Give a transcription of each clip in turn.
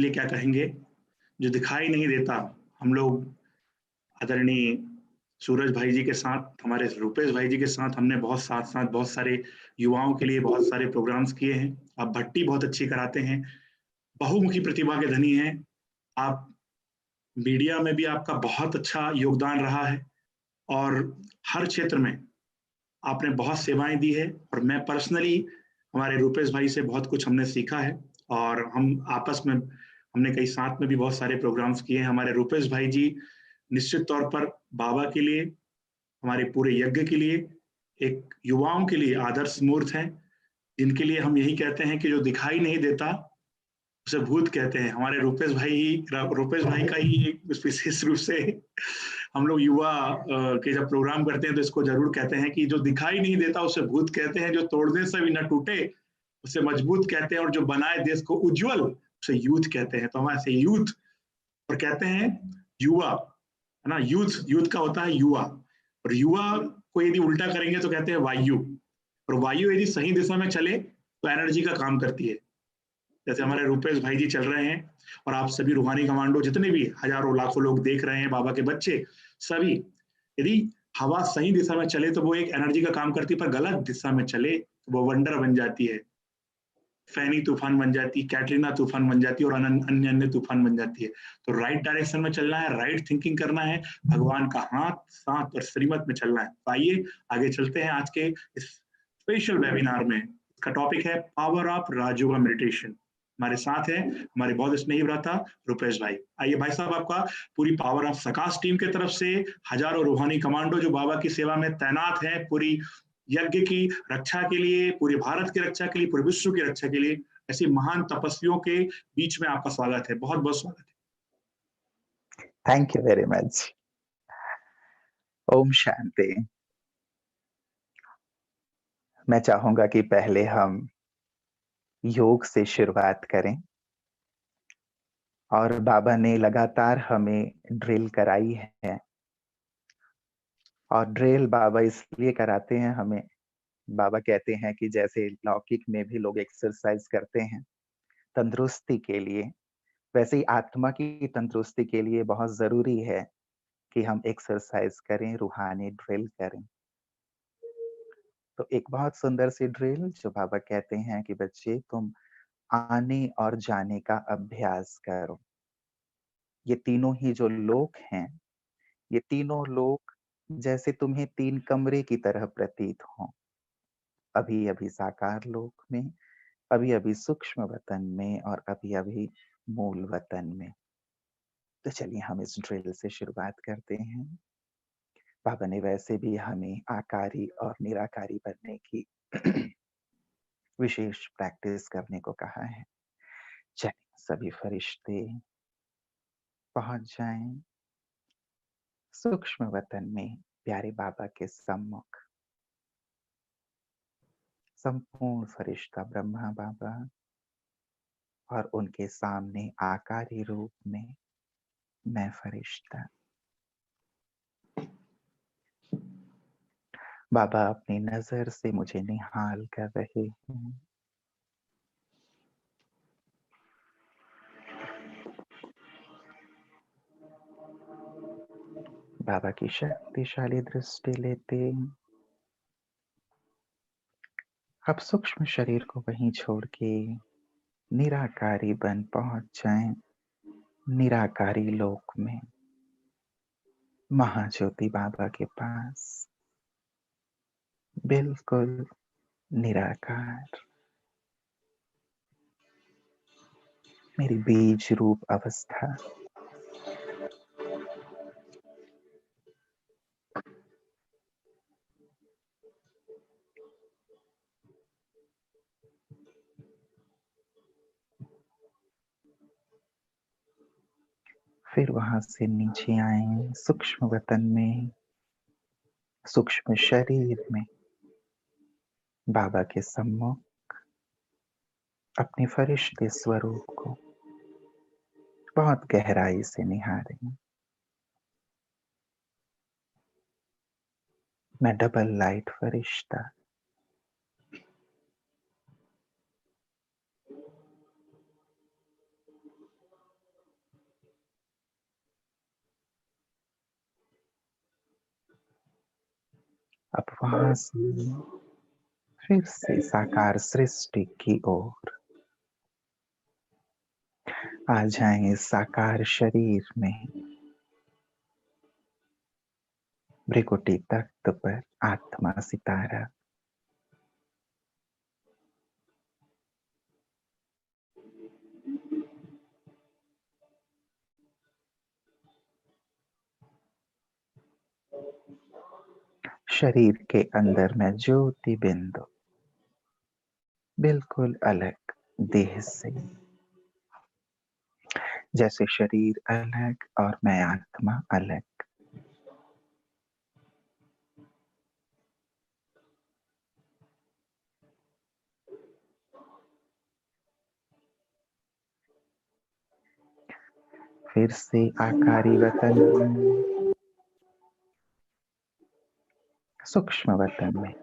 लिए क्या कहेंगे? जो दिखाई नहीं देता, हम लोग आदरणीय सूरज भाई जी के साथ, हमारे रूपेश भाई जी के साथ हमने बहुत साथ-साथ बहुत सारे युवाओं के लिए बहुत सारे प्रोग्राम्स किए हैं। आप भट्टी बहुत अच्छी कराते हैं, बहुमुखी प्रतिभा के धनी हैं। आप मीडिया में भी आपका बहुत अच्छा योगदान रहा है और हर क्षेत्र में आपने बहुत सेवाएँ दी है और मैं पर्सनली हमारे रूपेश भाई से बहुत कुछ हमने सीखा है और हम आपस में हमने कई साथ में भी बहुत सारे प्रोग्राम्स किए हैं। हमारे रूपेश भाई जी निश्चित तौर पर बाबा के लिए, हमारे पूरे यज्ञ के लिए, एक युवाओं के लिए आदर्श मूर्त हैं, जिनके लिए हम यही कहते हैं कि जो दिखाई नहीं देता, उसे भूत कहते हैं। हमारे रूपेश भाई का ही एक विशेष रूप से हम लोग युवा के जब प्रोग्राम करते हैं तो इसको ज़रूर कहते हैं कि जो दिखाई नहीं देता उसे भूत कहते हैं, जो तोड़ने से भी ना टूटे उसे मजबूत कहते हैं और जो बनाए देश को उज्ज्वल उसे यूथ कहते हैं। तो हम ऐसे यूथ और कहते हैं युवा, है ना? यूथ यूथ का होता है युवा और युवा को यदि उल्टा करेंगे तो कहते हैं वायु और वायु यदि सही दिशा में चले तो एनर्जी का काम करती है। जैसे हमारे रूपेश भाई जी चल रहे हैं और आप सभी रूहानी कमांडो जितने भी हजारों लाखों लोग देख रहे हैं, बाबा के बच्चे सभी, यदि हवा सही दिशा में चले तो वो एक एनर्जी का काम करती है, पर गलत दिशा में चले तो वो वंडर बन जाती है। फैनी तूफान बन जाती है, कैटरीना तूफान बन जाती है और अन्य अन्य तूफान बन जाती है। तो राइट डायरेक्शन में चलना है, राइट थिंकिंग करना है, भगवान का हाथ, साथ और श्रीमत में चलना है। तो आइए आगे चलते हैं आज के इस स्पेशल वेबिनार में। इसका टॉपिक है पावर ऑफ राजयोगा मेडिटेशन। हमारे साथ है हमारे बहुत स्नेही भ्राता रूपेश भाई। आइए भाई साहब, आपका पूरी पावर ऑफ सकाश टीम की तरफ से हजारों रूहानी कमांडो जो बाबा की सेवा में तैनात है, पूरी यज्ञ की रक्षा के लिए, पूरे भारत की रक्षा के लिए, पूरे विश्व की रक्षा के लिए, ऐसे महान तपस्वियों के बीच में आपका स्वागत है। बहुत-बहुत स्वागत है। Thank you very much. ओम शांति। मैं चाहूंगा कि पहले हम योग से शुरुआत करें और बाबा ने लगातार हमें ड्रिल कराई है और ड्रिल बाबा इसलिए कराते हैं हमें। बाबा कहते हैं कि जैसे लौकिक में भी लोग एक्सरसाइज करते हैं तंदुरुस्ती के लिए, वैसे ही आत्मा की तंदुरुस्ती के लिए बहुत जरूरी है कि हम एक्सरसाइज करें, रूहानी ड्रिल करें। तो एक बहुत सुंदर सी ड्रिल जो बाबा कहते हैं कि बच्चे तुम आने और जाने का अभ्यास करो। ये तीनों ही जो लोक हैं, ये तीनों लोक जैसे तुम्हें 3 कमरे की तरह प्रतीत हों। अभी अभी साकार लोक में, अभी अभी सूक्ष्म वतन में और अभी अभी मूल वतन में। तो चलिए हम इस ड्रिल से शुरुआत करते हैं। बाबा ने वैसे भी हमें आकारी और निराकारी बनने की विशेष प्रैक्टिस करने को कहा है। चलिए सभी फरिश्ते पहुंच जाएं सूक्ष्म वतन में प्यारे बाबा के सम्मुख। संपूर्ण फरिश्ता ब्रह्मा बाबा और उनके सामने आकारी रूप में मैं फरिश्ता। बाबा अपनी नजर से मुझे निहाल कर रहे हैं। बाबा की शक्तिशाली दृष्टि लेते अब सूक्ष्म शरीर को वहीं छोड़ के निराकारी बन पहुंच जाएं निराकारी लोक में, महाज्योति बाबा के पास, बिल्कुल निराकार। मेरी बीज रूप अवस्था। फिर वहां से नीचे आए सूक्ष्म वतन में, सूक्ष्म शरीर में बाबा के सम्मुख अपने फरिश्ते स्वरूप को बहुत गहराई से निहारें। मैं डबल लाइट फरिश्ता, अब वहां से फिर से साकार सृष्टि की ओर आ जाएं, साकार शरीर में भ्रिकुटी तख्त पर आत्मा सितारा। शरीर के अंदर में ज्योति बिंदु बिल्कुल अलग देह से, जैसे शरीर अलग और मैं आत्मा अलग। फिर से आकारी वतन में, सूक्ष्म वतन में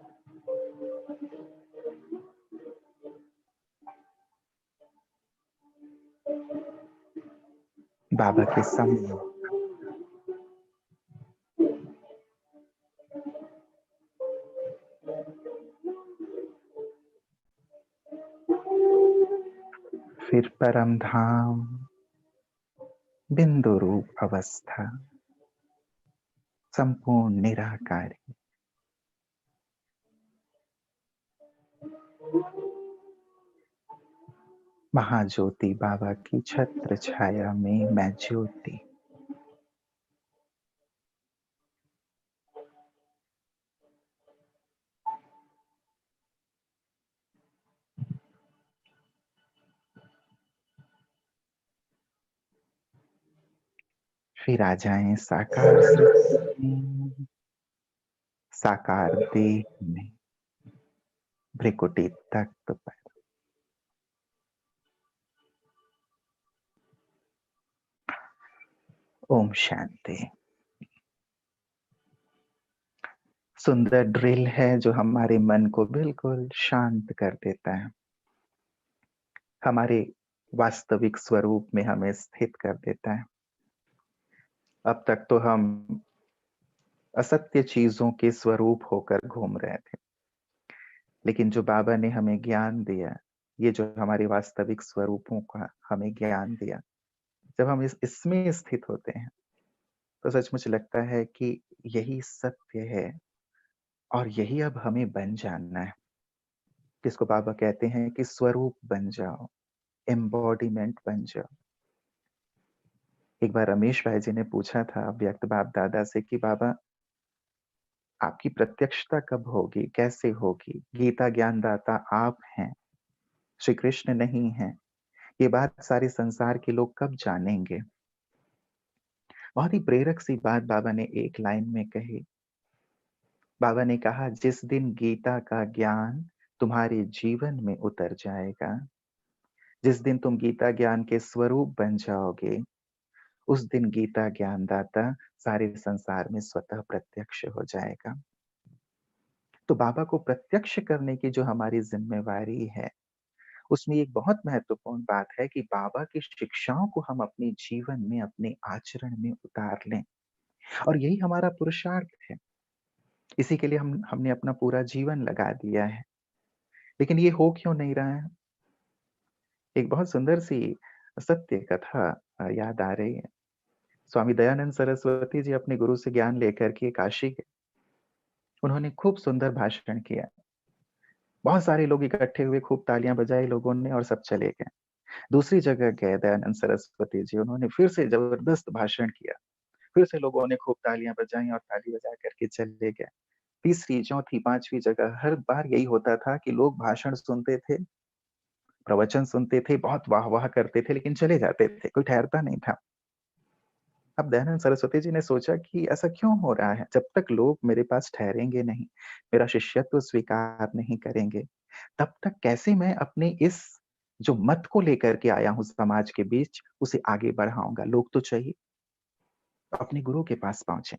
बाबा के सम्मुख फिर परम धाम बिंदु रूप अवस्था, संपूर्ण निराकारी। महाज्योति बाबा की छत्र छाया में मैं ज्योति। फिर आ जाएं साकार सृष्टि में, साकार देह में भ्रिकुटी तख्त पर। ओम शांति। सुंदर ड्रिल है जो हमारे मन को बिल्कुल शांत कर देता है, हमारे वास्तविक स्वरूप में हमें स्थित कर देता है। अब तक तो हम असत्य चीजों के स्वरूप होकर घूम रहे थे, लेकिन जो बाबा ने हमें ज्ञान दिया, ये जो हमारे वास्तविक स्वरूपों का हमें ज्ञान दिया, जब हम इसमें स्थित होते हैं तो सचमुच लगता है कि यही सत्य है और यही अब हमें बन जानना है, जिसको बाबा कहते हैं कि स्वरूप बन जाओ, एम्बॉडीमेंट बन जाओ। एक बार रमेश भाई जी ने पूछा था व्यक्त बाप दादा से कि बाबा आपकी प्रत्यक्षता कब होगी, कैसे होगी? गीता ज्ञानदाता आप हैं, श्री कृष्ण नहीं है, ये बात सारे संसार के लोग कब जानेंगे? बहुत ही प्रेरक सी बात बाबा ने एक लाइन में कही। बाबा ने कहा जिस दिन गीता का ज्ञान तुम्हारे जीवन में उतर जाएगा, जिस दिन तुम गीता ज्ञान के स्वरूप बन जाओगे, उस दिन गीता ज्ञानदाता सारे संसार में स्वतः प्रत्यक्ष हो जाएगा। तो बाबा को प्रत्यक्ष करने की जो हमारी जिम्मेवारी है, उसमें एक बहुत महत्वपूर्ण बात है कि बाबा की शिक्षाओं को हम अपने जीवन में, अपने आचरण में उतार लें, और यही हमारा पुरुषार्थ है। इसी के लिए हमने अपना पूरा जीवन लगा दिया है, लेकिन ये हो क्यों नहीं रहा है? एक बहुत सुंदर सी सत्य कथा याद आ रही है। स्वामी दयानंद सरस्वती जी अपने गुरु से ज्ञान लेकर के काशी गए। उन्होंने खूब सुंदर भाषण किया, बहुत सारे लोग इकट्ठे हुए, खूब तालियां बजाई लोगों ने और सब चले गए। दूसरी जगह गए दयानंद सरस्वती जी, उन्होंने फिर से जबरदस्त भाषण किया, फिर से लोगों ने खूब तालियां बजाई और ताली बजा करके चले गए। तीसरी, चौथी, पांचवी जगह हर बार यही होता था कि लोग भाषण सुनते थे, प्रवचन सुनते थे, बहुत वाह वाह करते थे, लेकिन चले जाते थे, कोई ठहरता नहीं था। अब दयानंद सरस्वती जी ने सोचा कि ऐसा क्यों हो रहा है? जब तक लोग मेरे पास ठहरेंगे नहीं, मेरा शिष्यत्व स्वीकार नहीं करेंगे, तब तक कैसे मैं अपने इस जो मत को लेकर के आया हूं समाज के बीच, उसे आगे बढ़ाऊंगा? लोग तो चाहिए। अपने गुरु के पास पहुंचे,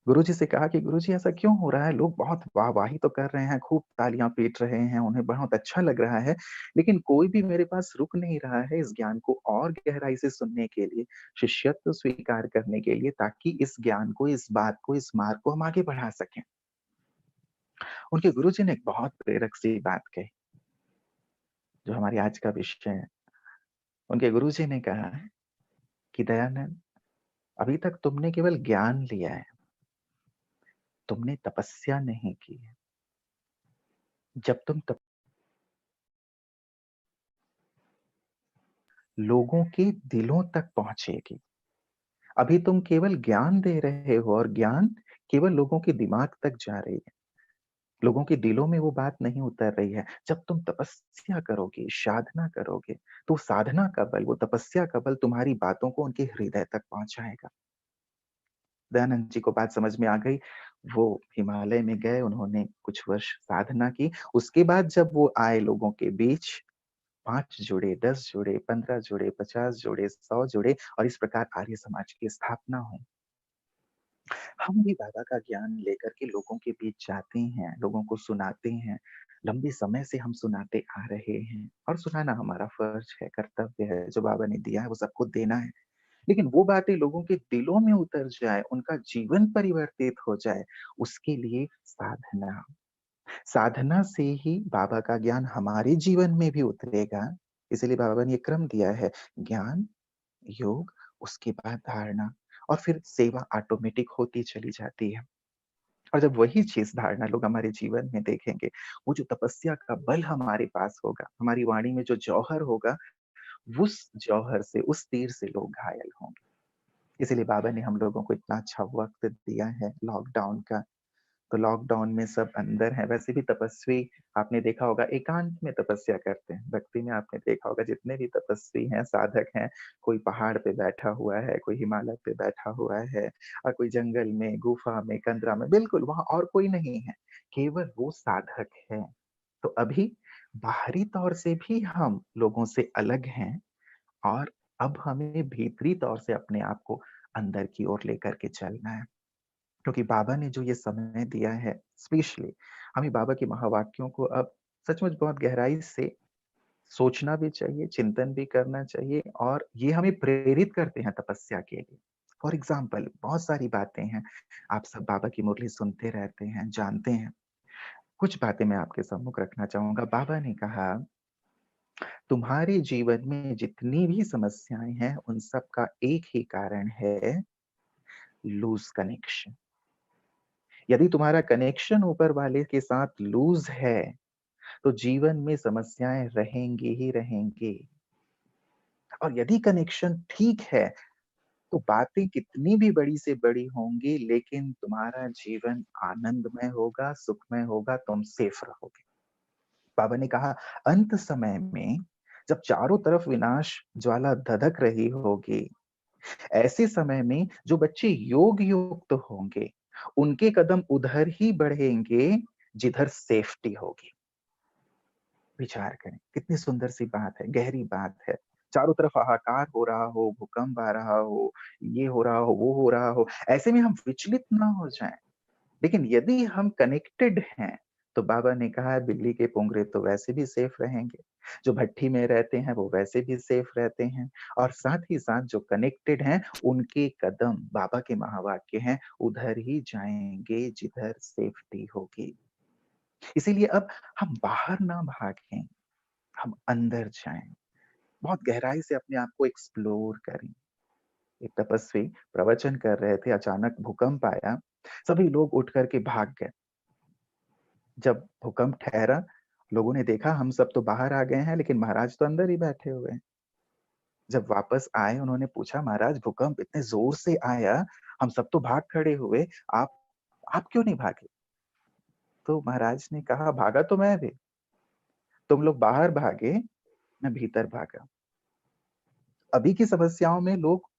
गुरुजी से कहा कि गुरुजी ऐसा क्यों हो रहा है? लोग बहुत वाहवाही तो कर रहे हैं, खूब तालियां पीट रहे हैं, उन्हें बहुत अच्छा लग रहा है, लेकिन कोई भी मेरे पास रुक नहीं रहा है इस ज्ञान को और गहराई से सुनने के लिए, शिष्यत्व स्वीकार करने के लिए, ताकि इस ज्ञान को, इस बात को, इस मार्ग को हम आगे बढ़ा सकें। उनके गुरुजी ने एक बहुत प्रेरक सी बात कही, जो हमारी आज का विषय है। उनके गुरुजी ने कहा कि दयानंद, अभी तक तुमने केवल ज्ञान लिया है, तुमने तपस्या नहीं की है। जब तुम लोगों के दिलों तक पहुंचेगी। अभी तुम केवल ज्ञान दे रहे हो और ज्ञान केवल लोगों के दिमाग तक जा रही है। लोगों के दिलों में वो बात नहीं उतर रही है। जब तुम तपस्या करोगे, साधना करोगे, तो साधना का बल, वो तपस्या का बल तुम्हारी बातों को उनके हृदय तक पहुंचाएगा। दयानंद जी को बात समझ में आ गई। वो हिमालय में गए, उन्होंने कुछ वर्ष साधना की। उसके बाद जब वो आए लोगों के बीच, 5 जुड़े, 10 जुड़े, 15 जुड़े, 50 जुड़े, 100 जुड़े और इस प्रकार आर्य समाज की स्थापना हुई। हम भी बाबा का ज्ञान लेकर के लोगों के बीच जाते हैं, लोगों को सुनाते हैं। लंबे समय से हम सुनाते आ रहे हैं और सुनाना हमारा फर्ज है, कर्तव्य है। जो बाबा ने दिया है वो सबको देना है। लेकिन वो बातें लोगों के दिलों में उतर जाए, उनका जीवन परिवर्तित हो जाए, उसके लिए साधना। साधना से ही बाबा का ज्ञान हमारे जीवन में भी उतरेगा। इसीलिए बाबा ने ये क्रम दिया है, ज्ञान, योग, उसके बाद धारणा और फिर सेवा ऑटोमेटिक होती चली जाती है। और जब वही चीज़ धारणा लोग हमारे जीवन में देखेंगे, वो जो तपस्या का बल हमारे पास होगा, हमारी वाणी में जो जौहर होगा, उस जौहर से, उस तीर से लोग घायल होंगे। इसीलिए बाबा ने हम लोगों को इतना अच्छा वक़्त दिया है लॉकडाउन का। तो लॉकडाउन में सब अंदर हैं, वैसे भी तपस्वी आपने देखा होगा एकांत में तपस्या करते हैं। भक्ति में आपने देखा होगा जितने भी तपस्वी हैं, साधक हैं, कोई पहाड़ पे बैठा हुआ है, कोई हिमालय पे बैठा हुआ है और कोई जंगल में, गुफा में, कंदरा में, बिल्कुल वहाँ और कोई नहीं है, केवल वो साधक है। तो अभी बाहरी तौर से भी हम लोगों से अलग हैं और अब हमें भीतरी तौर से अपने आप को अंदर की ओर लेकर के चलना है। क्योंकि बाबा ने जो ये समय दिया है, स्पेशली हमें बाबा के महावाक्यों को अब सचमुच बहुत गहराई से सोचना भी चाहिए, चिंतन भी करना चाहिए और ये हमें प्रेरित करते हैं तपस्या के लिए। फॉर एग्ज़ाम्पल बहुत सारी बातें हैं, आप सब बाबा की मुरली सुनते रहते हैं, जानते हैं। कुछ बातें मैं आपके सम्मुख रखना चाहूँगा। बाबा ने कहा, तुम्हारे जीवन में जितनी भी समस्याएँ हैं, उन सब का एक ही कारण है, लूज़ कनेक्शन। यदि तुम्हारा कनेक्शन ऊपर वाले के साथ लूज़ है, तो जीवन में समस्याएँ रहेंगी ही रहेंगी। और यदि कनेक्शन ठीक है, तो बातें कितनी भी बड़ी से बड़ी होंगी, लेकिन तुम्हारा जीवन आनंदमय होगा, सुखमय होगा, तुम सेफ रहोगे। बाबा ने कहा, अंत समय में जब चारों तरफ विनाश ज्वाला धधक रही होगी, ऐसे समय में जो बच्चे योग युक्त होंगे, उनके कदम उधर ही बढ़ेंगे जिधर सेफ्टी होगी। विचार करें, कितनी सुंदर सी बात है, गहरी बात है। चारों तरफ हाहाकार हो रहा हो, भूकंप आ रहा हो, ये हो रहा हो, वो हो रहा हो, ऐसे में हम विचलित ना हो जाएँ। लेकिन यदि हम कनेक्टेड हैं, तो बाबा ने कहा है बिल्ली के पुंगरे तो वैसे भी सेफ रहेंगे। जो भट्ठी में रहते हैं, वो वैसे भी सेफ रहते हैं और साथ ही साथ जो कनेक्टेड हैं, उनके कदम बाबा के महावाक्य हैं, उधर ही जाएँगे जिधर सेफ्टी होगी। इसीलिए अब हम बाहर ना भागें, हम अंदर जाएँ। बहुत गहराई से अपने आप को एक्सप्लोर करें। एक तपस्वी प्रवचन कर रहे थे, अचानक भूकंप आया, सभी लोग उठ कर के भाग गए। जब भूकंप ठहरा, लोगों ने देखा हम सब तो बाहर आ गए हैं, लेकिन महाराज तो अंदर ही बैठे हुए हैं। जब वापस आए, उन्होंने पूछा, "महाराज भूकंप इतने ज़ोर से आया, हम सब तो भाग खड़े हुए, आप आप क्यों नहीं भागे?" तो महाराज ने कहा, "भागा तो मैं भी। तुम लोग बाहर भागे, मैं भीतर भागा। अभी की समस्याओं में लोग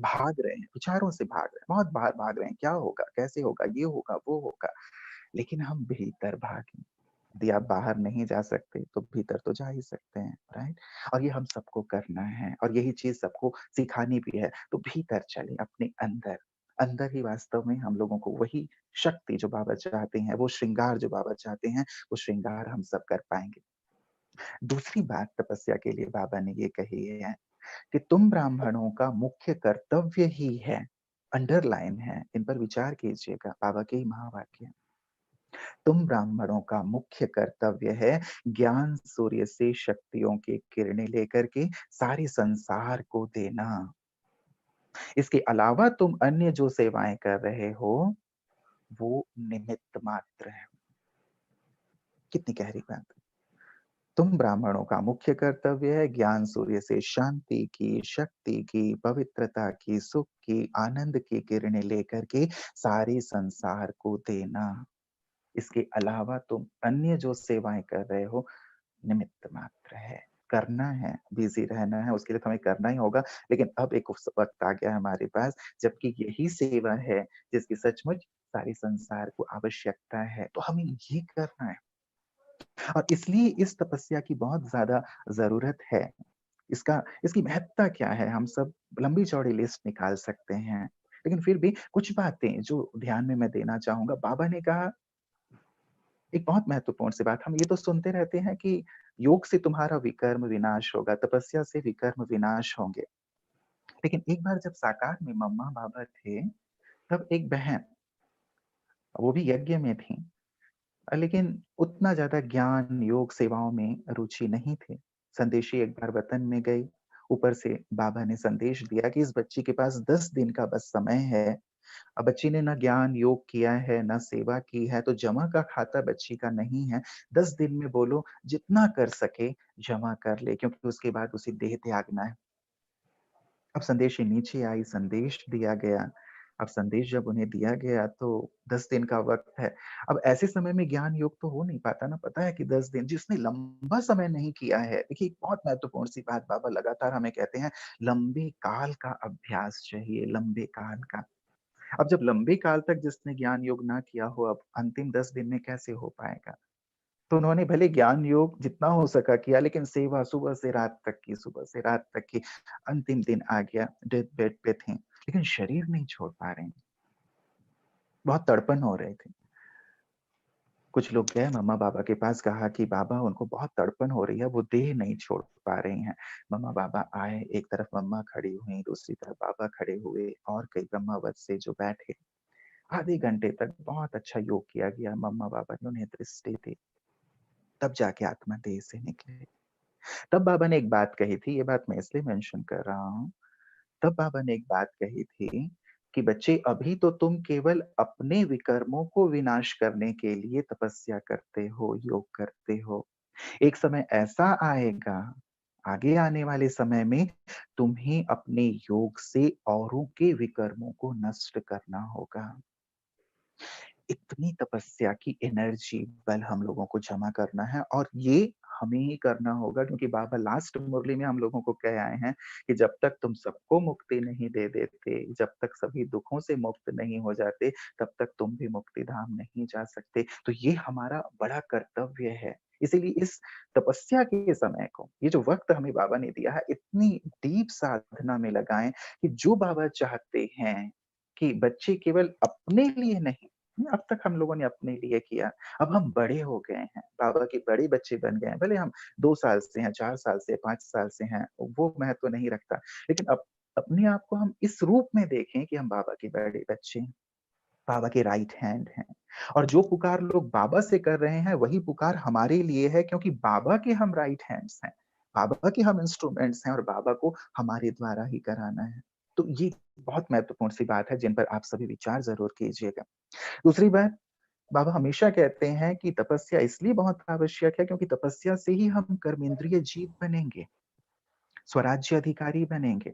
भाग रहे हैं, विचारों से भाग रहे हैं, बहुत बाहर भाग रहे हैं, क्या होगा, कैसे होगा, ये होगा, वो होगा। लेकिन हम भीतर भागें। यदि आप बाहर नहीं जा सकते, तो भीतर तो जा ही सकते हैं, राइट? और ये हम सबको करना है और यही चीज़ सबको सिखानी भी है। तो भीतर चलें, अपने अंदर। अंदर ही वास्तव में हम लोगों को वही शक्ति जो बाबा चाहते हैं, वो श्रृंगार जो बाबा चाहते हैं, वो श्रृंगार हम सब कर पाएँगे। दूसरी बात तपस्या के लिए बाबा ने ये कही है कि तुम ब्राह्मणों का मुख्य कर्तव्य ही है, अंडरलाइन है, इन पर विचार कीजिएगा, बाबा के ही महावाक्य हैं। तुम ब्राह्मणों का मुख्य कर्तव्य है ज्ञान सूर्य से शक्तियों की किरणें लेकर के सारे संसार को देना। इसके अलावा तुम अन्य जो सेवाएं कर रहे हो वो निमित्त मात्र है। कितनी गहरी बात। तुम ब्राह्मणों का मुख्य कर्तव्य है ज्ञान सूर्य से शांति की, शक्ति की, पवित्रता की, सुख की, आनंद की किरणें लेकर के सारे संसार को देना। इसके अलावा तुम अन्य जो सेवाएं कर रहे हो निमित्त मात्र है। करना है, बिजी रहना है, उसके लिए तो हमें करना ही होगा। लेकिन अब एक उस वक्त आ गया है हमारे पास जबकि यही सेवा है जिसकी सचमुच सारे संसार को आवश्यकता है, तो हमें ये करना है। और इसलिए इस तपस्या की बहुत ज्यादा जरूरत है। इसकी महत्ता क्या है, हम सब लंबी चौड़ी लिस्ट निकाल सकते हैं, लेकिन फिर भी कुछ बातें जो ध्यान में मैं देना चाहूंगा। बाबा ने कहा एक बहुत महत्वपूर्ण सी बात, हम ये तो सुनते रहते हैं कि योग से तुम्हारा विकर्म विनाश होगा, तपस्या से विकर्म विनाश होंगे। लेकिन एक बार जब साकार में मम्मा बाबा थे, तब एक बहन, वो भी यज्ञ में थी, लेकिन उतना ज्यादा ज्ञान योग सेवाओं में रुचि नहीं थी। संदेशी एक बार वतन में गई, ऊपर से बाबा ने संदेश दिया कि इस बच्ची के पास 10 दिन का बस समय है। अब बच्ची ने ना ज्ञान योग किया है ना सेवा की है, तो जमा का खाता बच्ची का नहीं है। 10 दिन में बोलो जितना कर सके जमा कर ले, क्योंकि उसके बाद उसे देह त्यागना है। अब संदेश नीचे आई, संदेश दिया गया। अब संदेश जब उन्हें दिया गया तो 10 दिन का वक्त है। अब ऐसे समय में ज्ञान योग तो हो नहीं पाता ना, पता है कि 10 दिन जिसने लंबा समय नहीं किया है। देखिए बहुत महत्वपूर्ण सी बात बाबा लगातार हमें कहते हैं, लंबे काल का अभ्यास चाहिए, लंबे काल का। अब जब लंबे काल तक जिसने ज्ञान योग ना किया हो, अब अंतिम 10 दिन में कैसे हो पाएगा? तो उन्होंने भले ज्ञान योग जितना हो सका किया, लेकिन सेवा सुबह से रात तक की, सुबह से रात तक की। अंतिम दिन आ गया, डेथ बेड पे थे, लेकिन शरीर नहीं छोड़ पा रहे हैं। बहुत तड़पन हो रहे थे। कुछ लोग गए मम्मा बाबा के पास, कहा कि बाबा उनको बहुत तड़पन हो रही है, वो देह नहीं छोड़ पा रही हैं। मम्मा बाबा आए, एक तरफ मम्मा खड़ी हुई, दूसरी तरफ बाबा खड़े हुए, और कई ब्रह्मावत से जो बैठे। आधे घंटे तक बहुत अच्छा योग किया गया, मम्मा पापा ने उन्हें दृष्टि दी। तब जाके आत्मा देह से निकले। तब बाबा ने एक बात कही थी, ये बात मैं इसलिए मेंशन कर रहा हूँ। तब बाबा ने एक बात कही थी कि बच्चे अभी तो तुम केवल अपने विकर्मों को विनाश करने के लिए तपस्या करते हो, योग करते हो। एक समय ऐसा आएगा, आगे आने वाले समय में तुम्हें अपने योग से औरों के विकर्मों को नष्ट करना होगा। इतनी तपस्या की एनर्जी, बल हम लोगों को जमा करना है, और ये हमें ही करना होगा, क्योंकि बाबा लास्ट मुरली में हम लोगों को कह आए हैं कि जब तक तुम सबको मुक्ति नहीं दे देते, जब तक सभी दुखों से मुक्त नहीं हो जाते, तब तक तुम भी मुक्ति धाम नहीं जा सकते। तो ये हमारा बड़ा कर्तव्य है। इसीलिए इस तपस्या के समय को, ये जो वक्त हमें बाबा ने दिया है, इतनी डीप साधना में लगाएं कि जो बाबा चाहते हैं कि बच्चे केवल अपने लिए नहीं, अब तक हम लोगों ने अपने लिए किया, अब हम बड़े हो गए हैं, बाबा के बड़े बच्चे बन गए हैं। भले हम 2 साल से हैं, 4 साल से, 5 साल से हैं, वो महत्व नहीं रखता। लेकिन अब अपने आप को हम इस रूप में देखें कि हम बाबा के बड़े बच्चे हैं, बाबा के राइट हैंड हैं। और जो पुकार लोग बाबा से कर रहे हैं, वही पुकार हमारे लिए है, क्योंकि बाबा के हम राइट हैंड्स हैं, बाबा के हम इंस्ट्रूमेंट्स हैं, और बाबा को हमारे द्वारा ही कराना है। तो ये बहुत महत्वपूर्ण सी बात है, जिन पर आप सभी विचार ज़रूर कीजिएगा। दूसरी बात, बाबा हमेशा कहते हैं कि तपस्या इसलिए बहुत आवश्यक है, क्योंकि तपस्या से ही हम कर्मेंद्रिय जीत बनेंगे, स्वराज्य अधिकारी बनेंगे।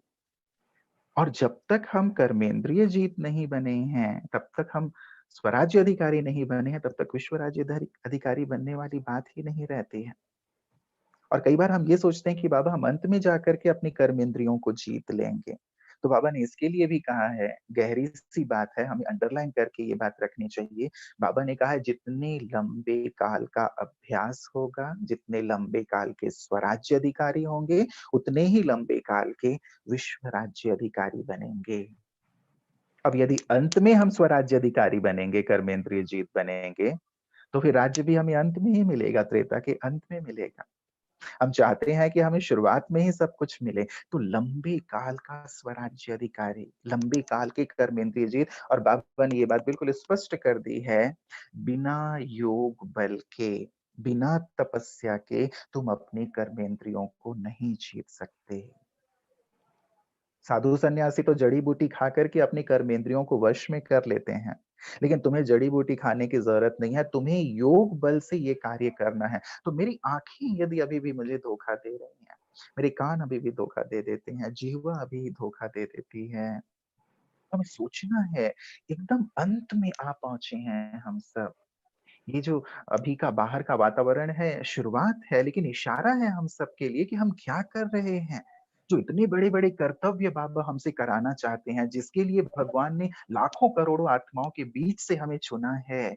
और जब तक हम कर्मेंद्रिय जीत नहीं बने हैं, तब तक हम स्वराज्य अधिकारी नहीं बने हैं, तब तक विश्व राज्य अधिकारी बनने वाली बात ही नहीं रहती है। और कई बार हम ये सोचते हैं कि बाबा हम अंत में जाकर के अपनी कर्मेंद्रियों को जीत लेंगे। तो बाबा ने इसके लिए भी कहा है, गहरी सी बात है, हमें अंडरलाइन करके ये बात रखनी चाहिए। बाबा ने कहा है जितने लंबे काल का अभ्यास होगा, जितने लंबे काल के स्वराज्य अधिकारी होंगे, उतने ही लंबे काल के विश्व राज्य अधिकारी बनेंगे। अब यदि अंत में हम स्वराज्य अधिकारी बनेंगे, कर्मेंद्रिय जीत बनेंगे, तो फिर राज्य भी हमें अंत में ही मिलेगा, त्रेता के अंत में मिलेगा। हम चाहते हैं कि हमें शुरुआत में ही सब कुछ मिले, तो लंबे काल का स्वराज्य अधिकारी, लंबे काल की कर्मेंद्रिय जीत। और बाबा ने ये बात बिल्कुल स्पष्ट कर दी है, बिना योग बल के, बिना तपस्या के तुम अपने कर्मेंद्रियों को नहीं जीत सकते। साधु सन्यासी तो जड़ी-बूटी खा कर के अपनी कर्मेंद्रियों को वश में कर लेते हैं। लेकिन तुम्हें जड़ी-बूटी खाने की ज़रूरत नहीं है, तुम्हें योग बल से ये कार्य करना है। तो मेरी आँखें यदि अभी भी मुझे धोखा दे रही हैं, मेरे कान अभी भी धोखा दे देते हैं, जिह्वा अभी धोखा दे देती है, हमें सोचना है, एकदम अंत में आ पहुँचे हैं हम सब। ये जो अभी का बाहर का वातावरण है, शुरुआत है, लेकिन इशारा है हम सबके लिए कि हम क्या कर रहे हैं। जो इतने बड़े-बड़े कर्तव्य बाबा हमसे कराना चाहते हैं, जिसके लिए भगवान ने लाखों करोड़ों आत्माओं के बीच से हमें चुना है,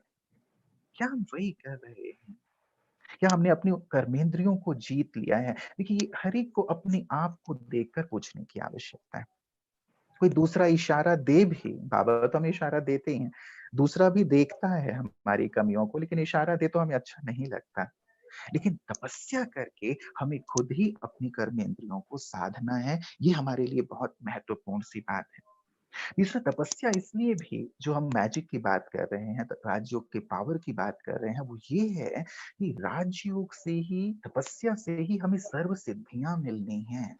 क्या हम वही कर रहे हैं? क्या हमने अपनी कर्मेंद्रियों को जीत लिया है? देखिए, हर एक को अपने आप को देखकर पूछने की आवश्यकता है। कोई दूसरा इशारा दे भी, बाबा तो हमें इशारा देते ही हैं, दूसरा भी देखता है हमारी कमियों को, लेकिन इशारा दे तो हमें अच्छा नहीं लगता। लेकिन तपस्या करके हमें खुद ही अपनी कर्मेंद्रियों को साधना है, ये हमारे लिए बहुत महत्वपूर्ण सी बात है। तीसरा, तपस्या इसलिए भी जो हम मैजिक की बात कर रहे हैं, राजयोग के पावर की बात कर रहे हैं, वो ये है कि राजयोग से ही, तपस्या से ही हमें सर्व सिद्धियाँ मिलनी हैं।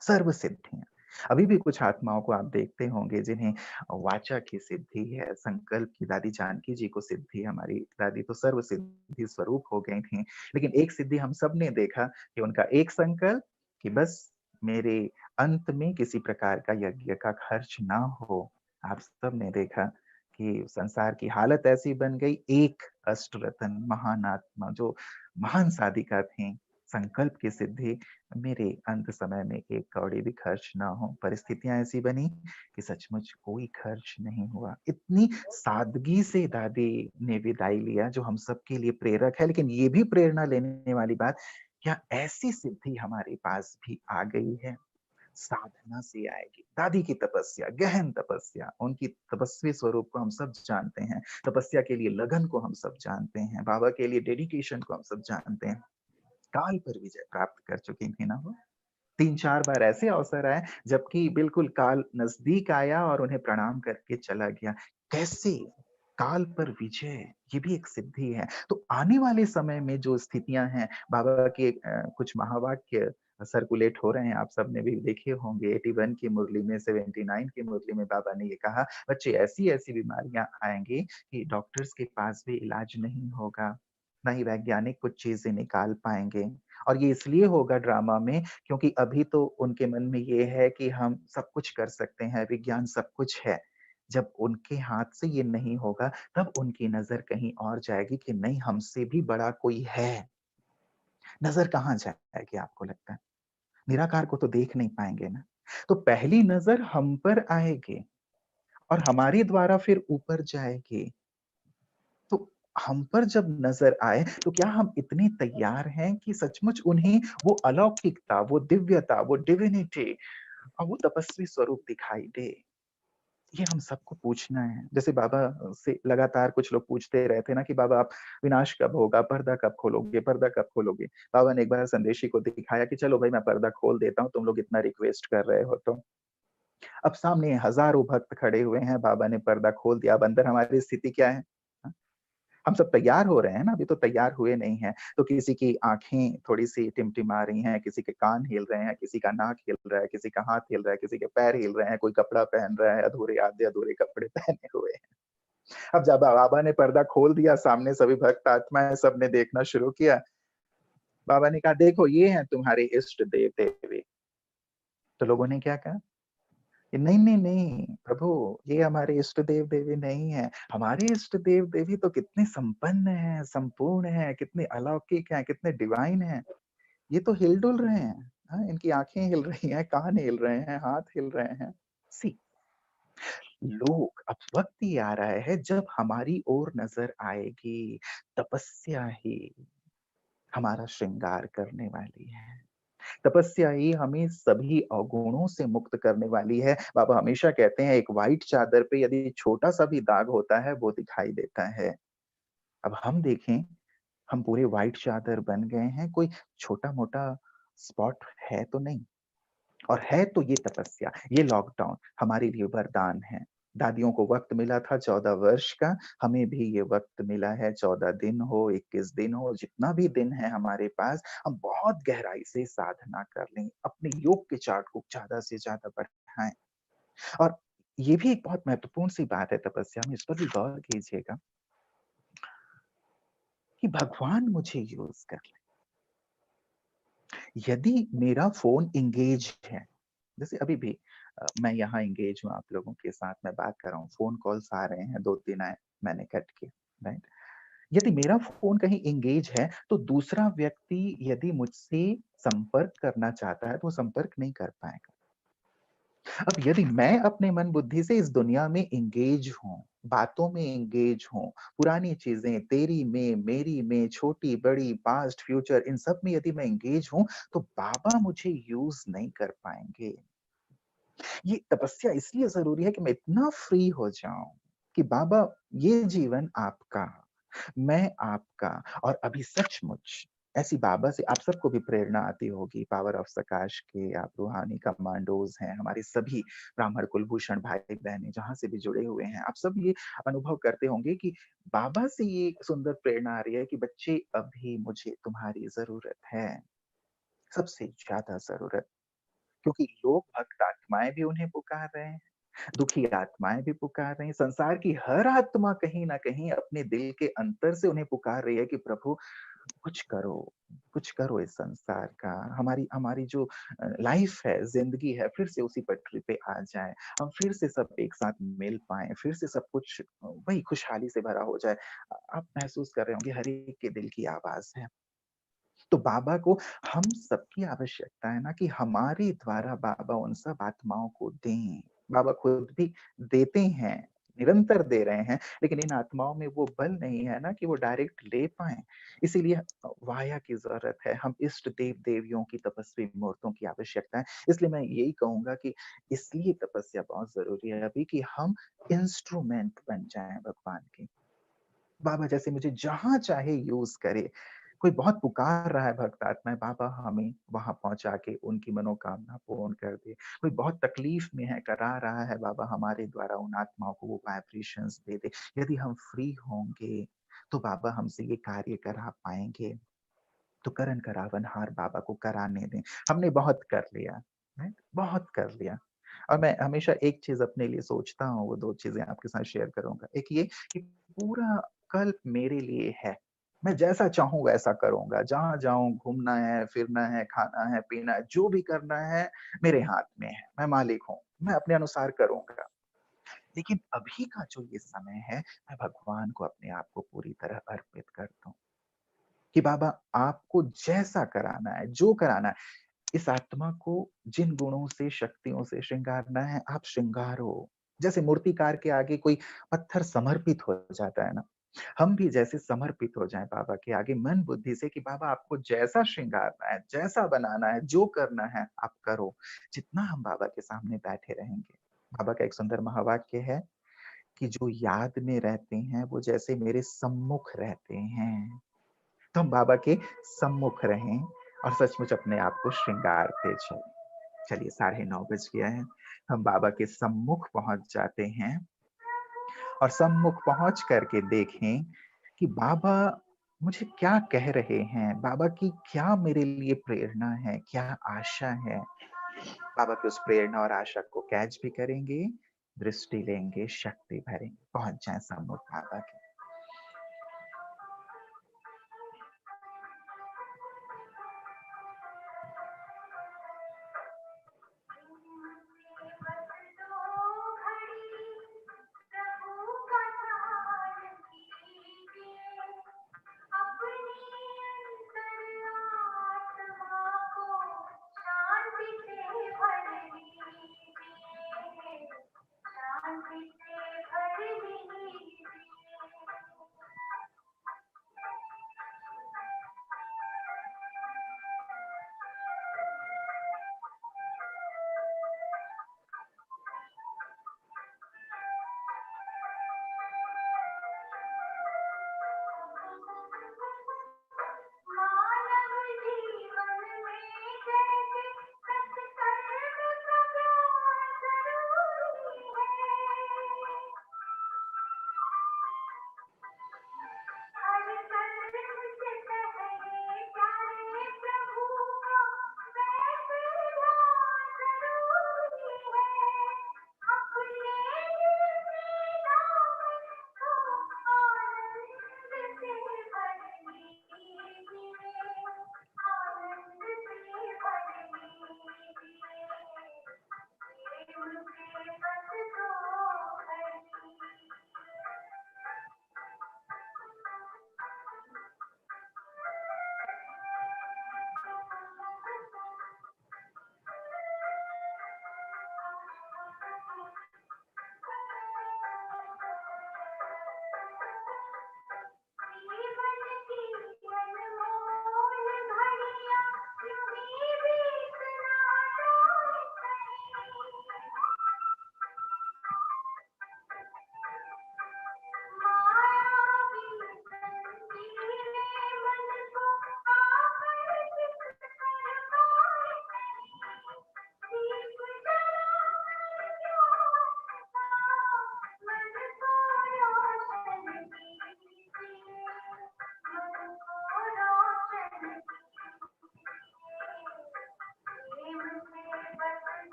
सर्व सिद्धियाँ। अभी भी कुछ आत्माओं को आप देखते होंगे जिन्हें वाचा की सिद्धि है, संकल्प की, दादी जानकी जी को सिद्धि, हमारी दादी तो सर्व सिद्धि स्वरूप हो गई थीं। लेकिन एक सिद्धि हम सबने देखा कि उनका एक संकल्प कि बस मेरे अंत में किसी प्रकार का यज्ञ का खर्च ना हो। आप सबने देखा कि संसार की हालत ऐसी बन गई, एक अष्टरतन महान आत्मा जो महान साधिका थीं, संकल्प की सिद्धि, मेरे अंत समय में एक कौड़ी भी खर्च ना हो। परिस्थितियाँ ऐसी बनी कि सचमुच कोई खर्च नहीं हुआ। इतनी सादगी से दादी ने विदाई लिया जो हम सबके लिए प्रेरक है, लेकिन ये भी प्रेरणा लेने वाली बात, क्या ऐसी सिद्धि हमारे पास भी आ गई है? साधना से आएगी। दादी की तपस्या, गहन तपस्या, उनकी तपस्वी स्वरूप को हम सब जानते हैं। तपस्या के लिए लगन को हम सब जानते हैं। बाबा के लिए डेडिकेशन को हम सब जानते हैं। काल पर विजय प्राप्त कर चुकी थी ना वो। 3-4 बार ऐसे अवसर आए जबकि बिल्कुल काल नज़दीक आया और उन्हें प्रणाम करके चला गया। कैसे? काल पर विजय, ये भी एक सिद्धि है। तो आने वाले समय में जो स्थितियाँ हैं, बाबा के कुछ महावाक्य सर्कुलेट हो रहे हैं, आप सबने भी देखे होंगे। 81 की मुरली में, 79 की मुरली में बाबा ने ये कहा, बच्चे ऐसी-ऐसी बीमारियाँ आएँगी कि डॉक्टर्स के पास भी इलाज नहीं होगा, ना ही वैज्ञानिक कुछ चीज़ें निकाल पाएँगे। और ये इसलिए होगा ड्रामा में क्योंकि अभी तो उनके मन में ये है कि हम सब कुछ कर सकते हैं, विज्ञान सब कुछ है। जब उनके हाथ से ये नहीं होगा, तब उनकी नज़र कहीं और जाएगी कि नहीं, हमसे भी बड़ा कोई है। नज़र कहाँ जाएगी आपको लगता है? निराकार को तो देख नहीं पाएँगे ना। तो पहली नज़र हम पर आएगी और हमारे द्वारा फिर ऊपर जाएगी। तो हम पर जब नज़र आए, तो क्या हम इतने तैयार हैं कि सचमुच उन्हें वो अलौकिकता, वो दिव्यता, वो डिविनिटी और वो तपस्वी स्वरूप दिखाई दे? ये हम सबको पूछना है। जैसे बाबा से लगातार कुछ लोग पूछते रहते हैं ना कि बाबा आप विनाश कब होगा? पर्दा कब खोलोगे? पर्दा कब खोलोगे? बाबा ने एक बार संदेशी को दिखाया कि चलो भाई मैं पर्दा खोल देता हूँ, तुम लोग इतना रिक्वेस्ट कर रहे हो तो। अब सामने हज़ारों भक्त खड़े हुए हैं, बाबा ने पर्दा खोल दिया, अब अंदर हमारी स्थिति क्या है? हाँ? हम सब तैयार हो रहे हैं ना, अभी तो तैयार हुए नहीं हैं। तो किसी की आँखें थोड़ी-सी टिमटिमा रही हैं, किसी के कान हिल रहे हैं, किसी का नाक हिल रहा है, किसी का हाथ हिल रहा है, किसी के पैर हिल रहे हैं, कोई कपड़ा पहन रहा है, अधूरे आधे-अधूरे कपड़े पहने हुए हैं। अब जब बाबा ने पर्दा खोल दिया, सामने सभी भक्त आत्माएँ सबने देखना शुरू किया। बाबा ने कहा, "देखो ये हैं तुम्हारे इष्ट देव-देवी।" तो लोगों ने क्या कहा? कि नहीं, नहीं, नहीं, प्रभु ये हमारे इष्ट देव-देवी नहीं है। हमारे इष्ट देव-देवी तो कितने संपन्न हैं, संपूर्ण हैं, कितने अलौकिक हैं, कितने डिवाइन हैं। ये तो हिल-डुल रहे हैं। हाँ, इनकी आँखें हिल रही हैं, कान हिल रहे हैं, हाथ हिल रहे हैं। सी लोग, अब वक़्त ये आ रहा है जब हमारी ओर नज़र आएगी, तपस्या ही हमारा श्रृंगार करने वाली है। तपस्या ही हमें सभी अवगुणों से मुक्त करने वाली है। बाबा हमेशा कहते हैं एक व्हाइट चादर पे यदि छोटा-सा भी दाग होता है वो दिखाई देता है। अब हम देखें, हम पूरे व्हाइट चादर बन गए हैं, कोई छोटा-मोटा स्पॉट है तो नहीं। और है तो ये तपस्या, ये लॉकडाउन हमारे लिए वरदान है। दादियों को वक़्त मिला था 14 वर्ष का, हमें भी ये वक़्त मिला है 14 दिन हो, 21 दिन हो, जितना भी दिन है हमारे पास, हम बहुत गहराई से साधना कर लें, अपने योग के चार्ट को ज़्यादा से ज़्यादा बढ़ाएँ। और ये भी एक बहुत महत्वपूर्ण सी बात है तपस्या में, इस पर भी गौर कीजिएगा कि भगवान मुझे यूज़ कर लें। यदि मेरा फ़ोन एंगेज है, जैसे अभी भी मैं यहाँ एंगेज हूँ आप लोगों के साथ मैं बात कर रहा हूँ, फ़ोन कॉल्स आ रहे हैं, 2-3 आए, मैंने कट किए, राइट? यदि मेरा फ़ोन कहीं एंगेज है, तो दूसरा व्यक्ति यदि मुझसे संपर्क करना चाहता है, तो वो संपर्क नहीं कर पाएगा। अब यदि मैं अपने मन बुद्धि से इस दुनिया में एंगेज हूँ, बातों में एंगेज हूँ, पुरानी चीज़ें तेरी में, मेरी में, छोटी-बड़ी, पास्ट, फ्यूचर इन सब में यदि मैं एंगेज हूँ, तो बाबा मुझे यूज़ नहीं कर पाएँगे। ये तपस्या इसलिए ज़रूरी है कि मैं इतना फ्री हो जाऊँ कि बाबा ये जीवन आपका, मैं आपका और अभी सचमुच ऐसी बाबा से आप सबको भी प्रेरणा आती होगी, पावर ऑफ सकाश के आप रूहानी कमांडोज़ हैं, हमारे सभी ब्राह्मण कुलभूषण भाई-बहनें जहाँ से भी जुड़े हुए हैं, आप सब ये अनुभव करते होंगे कि बाबा से ये सुंदर प्रेरणा आ रही है कि बच्चे अभी मुझे तुम्हारी ज़रूरत है, सबसे ज़्यादा ज़रूरत। क्योंकि लोग भक्त आत्माएँ भी उन्हें पुकार रहे हैं, दुखी आत्माएँ भी पुकार रही हैं, संसार की हर आत्मा कहीं न कहीं अपने दिल के अंतर से उन्हें पुकार रही है कि प्रभु कुछ करो इस संसार का, हमारी हमारी जो लाइफ़ है, ज़िंदगी है, फिर से उसी पटरी पे आ जाए, हम फिर से सब एक साथ मिल पाएँ, फिर से सब कुछ वही खुशहाली से भरा हो जाए। आप महसूस कर रहे होंगे हर एक के दिल की आवाज़ है। तो बाबा को हम सबकी आवश्यकता है ना कि हमारे द्वारा बाबा उन सब आत्माओं को दें। बाबा खुद भी देते हैं, निरंतर दे रहे हैं, लेकिन इन आत्माओं में वो बल नहीं है ना कि वो डायरेक्ट ले पाएँ। इसीलिए वाया की ज़रूरत है, हम इष्ट देव-देवियों की तपस्वी मूर्तों की आवश्यकता है। इसलिए मैं यही कहूँगा कि इसलिए तपस्या बहुत ज़रूरी है अभी कि हम इंस्ट्रूमेंट बन जाएँ भगवान के। बाबा जैसे मुझे जहाँ चाहे यूज़ करे। कोई बहुत पुकार रहा है भक्त आत्माएँ, बाबा हमें वहाँ पहुँचा के उनकी मनोकामना पूर्ण कर दे। कोई बहुत तकलीफ़ में है, करा रहा है, बाबा हमारे द्वारा उन आत्माओं को वो वाइब्रेशंस दे दे। यदि हम फ्री होंगे, तो बाबा हमसे ये कार्य करा पाएँगे। तो करन करावनहार बाबा को कराने दें। हमने बहुत कर लिया, राइट? बहुत कर लिया। और मैं हमेशा एक चीज़ अपने लिए सोचता हूँ, वो 2 चीज़ें आपके साथ शेयर करूँगा। एक ये कि पूरा कल्प मेरे लिए है। मैं जैसा चाहूँ वैसा करूँगा। जहाँ जाऊँ घूमना है, फिरना है, खाना है, पीना है, जो भी करना है मेरे हाथ में है। मैं मालिक हूँ। मैं अपने अनुसार करूँगा। लेकिन अभी का जो ये समय है, मैं भगवान को अपने आप को पूरी तरह अर्पित करता हूँ। कि बाबा आपको जैसा कराना है, जो कराना है, इस आत्मा को जिन गुणों से, शक्तियों से श्रृंगारना है, आप श्रृंगारो। जैसे मूर्तिकार के आगे कोई पत्थर समर्पित हो जाता है ना, हम भी जैसे समर्पित हो जाएँ बाबा के आगे मन बुद्धि से कि बाबा आपको जैसा श्रृंगारना है, जैसा बनाना है, जो करना है, आप करो। जितना हम बाबा के सामने बैठे रहेंगे, बाबा का एक सुंदर महावाक्य है कि जो याद में रहते हैं, वो जैसे मेरे सम्मुख रहते हैं। तो हम बाबा के सम्मुख रहें और सचमुच अपने आप को श्रृंगारते चलें। चलिए 9:30 बज गया है, हम बाबा के सम्मुख पहुँच जाते हैं और सम्मुख पहुँच कर के देखें कि बाबा मुझे क्या कह रहे हैं, बाबा की क्या मेरे लिए प्रेरणा है, क्या आशा है। बाबा की उस प्रेरणा और आशा को कैच भी करेंगे, दृष्टि लेंगे, शक्ति भरेंगे, पहुँच जाएँ सम्मुख बाबा के।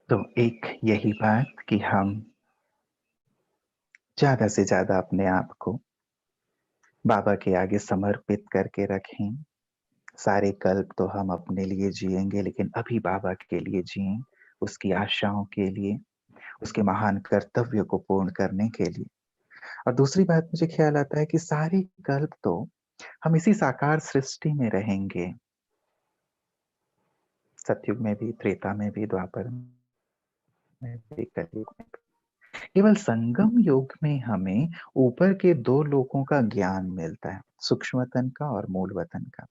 तो एक यही बात कि हम ज़्यादा से ज़्यादा अपने आप को बाबा के आगे समर्पित करके रखें। सारे कल्प तो हम अपने लिए जिएँगे, लेकिन अभी बाबा के लिए जिएँ, उसकी आशाओं के लिए, उसके महान कर्तव्य को पूर्ण करने के लिए। और दूसरी बात मुझे ख़्याल आता है कि सारे कल्प तो हम इसी साकार सृष्टि में रहेंगे। सतयुग में भी, त्रेता में भी, द्वापर में भी, कलयुग में भी। केवल संगम युग में हमें ऊपर के 2 लोकों का ज्ञान मिलता है, सूक्ष्मतन का और मूलवतन का।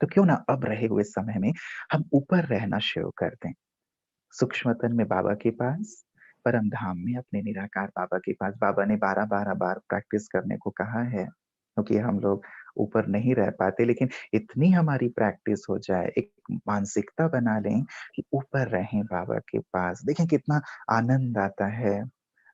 तो क्यों ना अब रहे हुए समय में हम ऊपर रहना शुरू कर दें। सूक्ष्मतन में बाबा के पास, परम धाम में अपने निराकार बाबा के पास। बाबा ने 12-12 बार प्रैक्टिस करने को कहा है, क्योंकि हम लोग ऊपर नहीं रह पाते, लेकिन इतनी हमारी प्रैक्टिस हो जाए, एक मानसिकता बना लें कि ऊपर रहें बाबा के पास। देखें कितना आनंद आता है।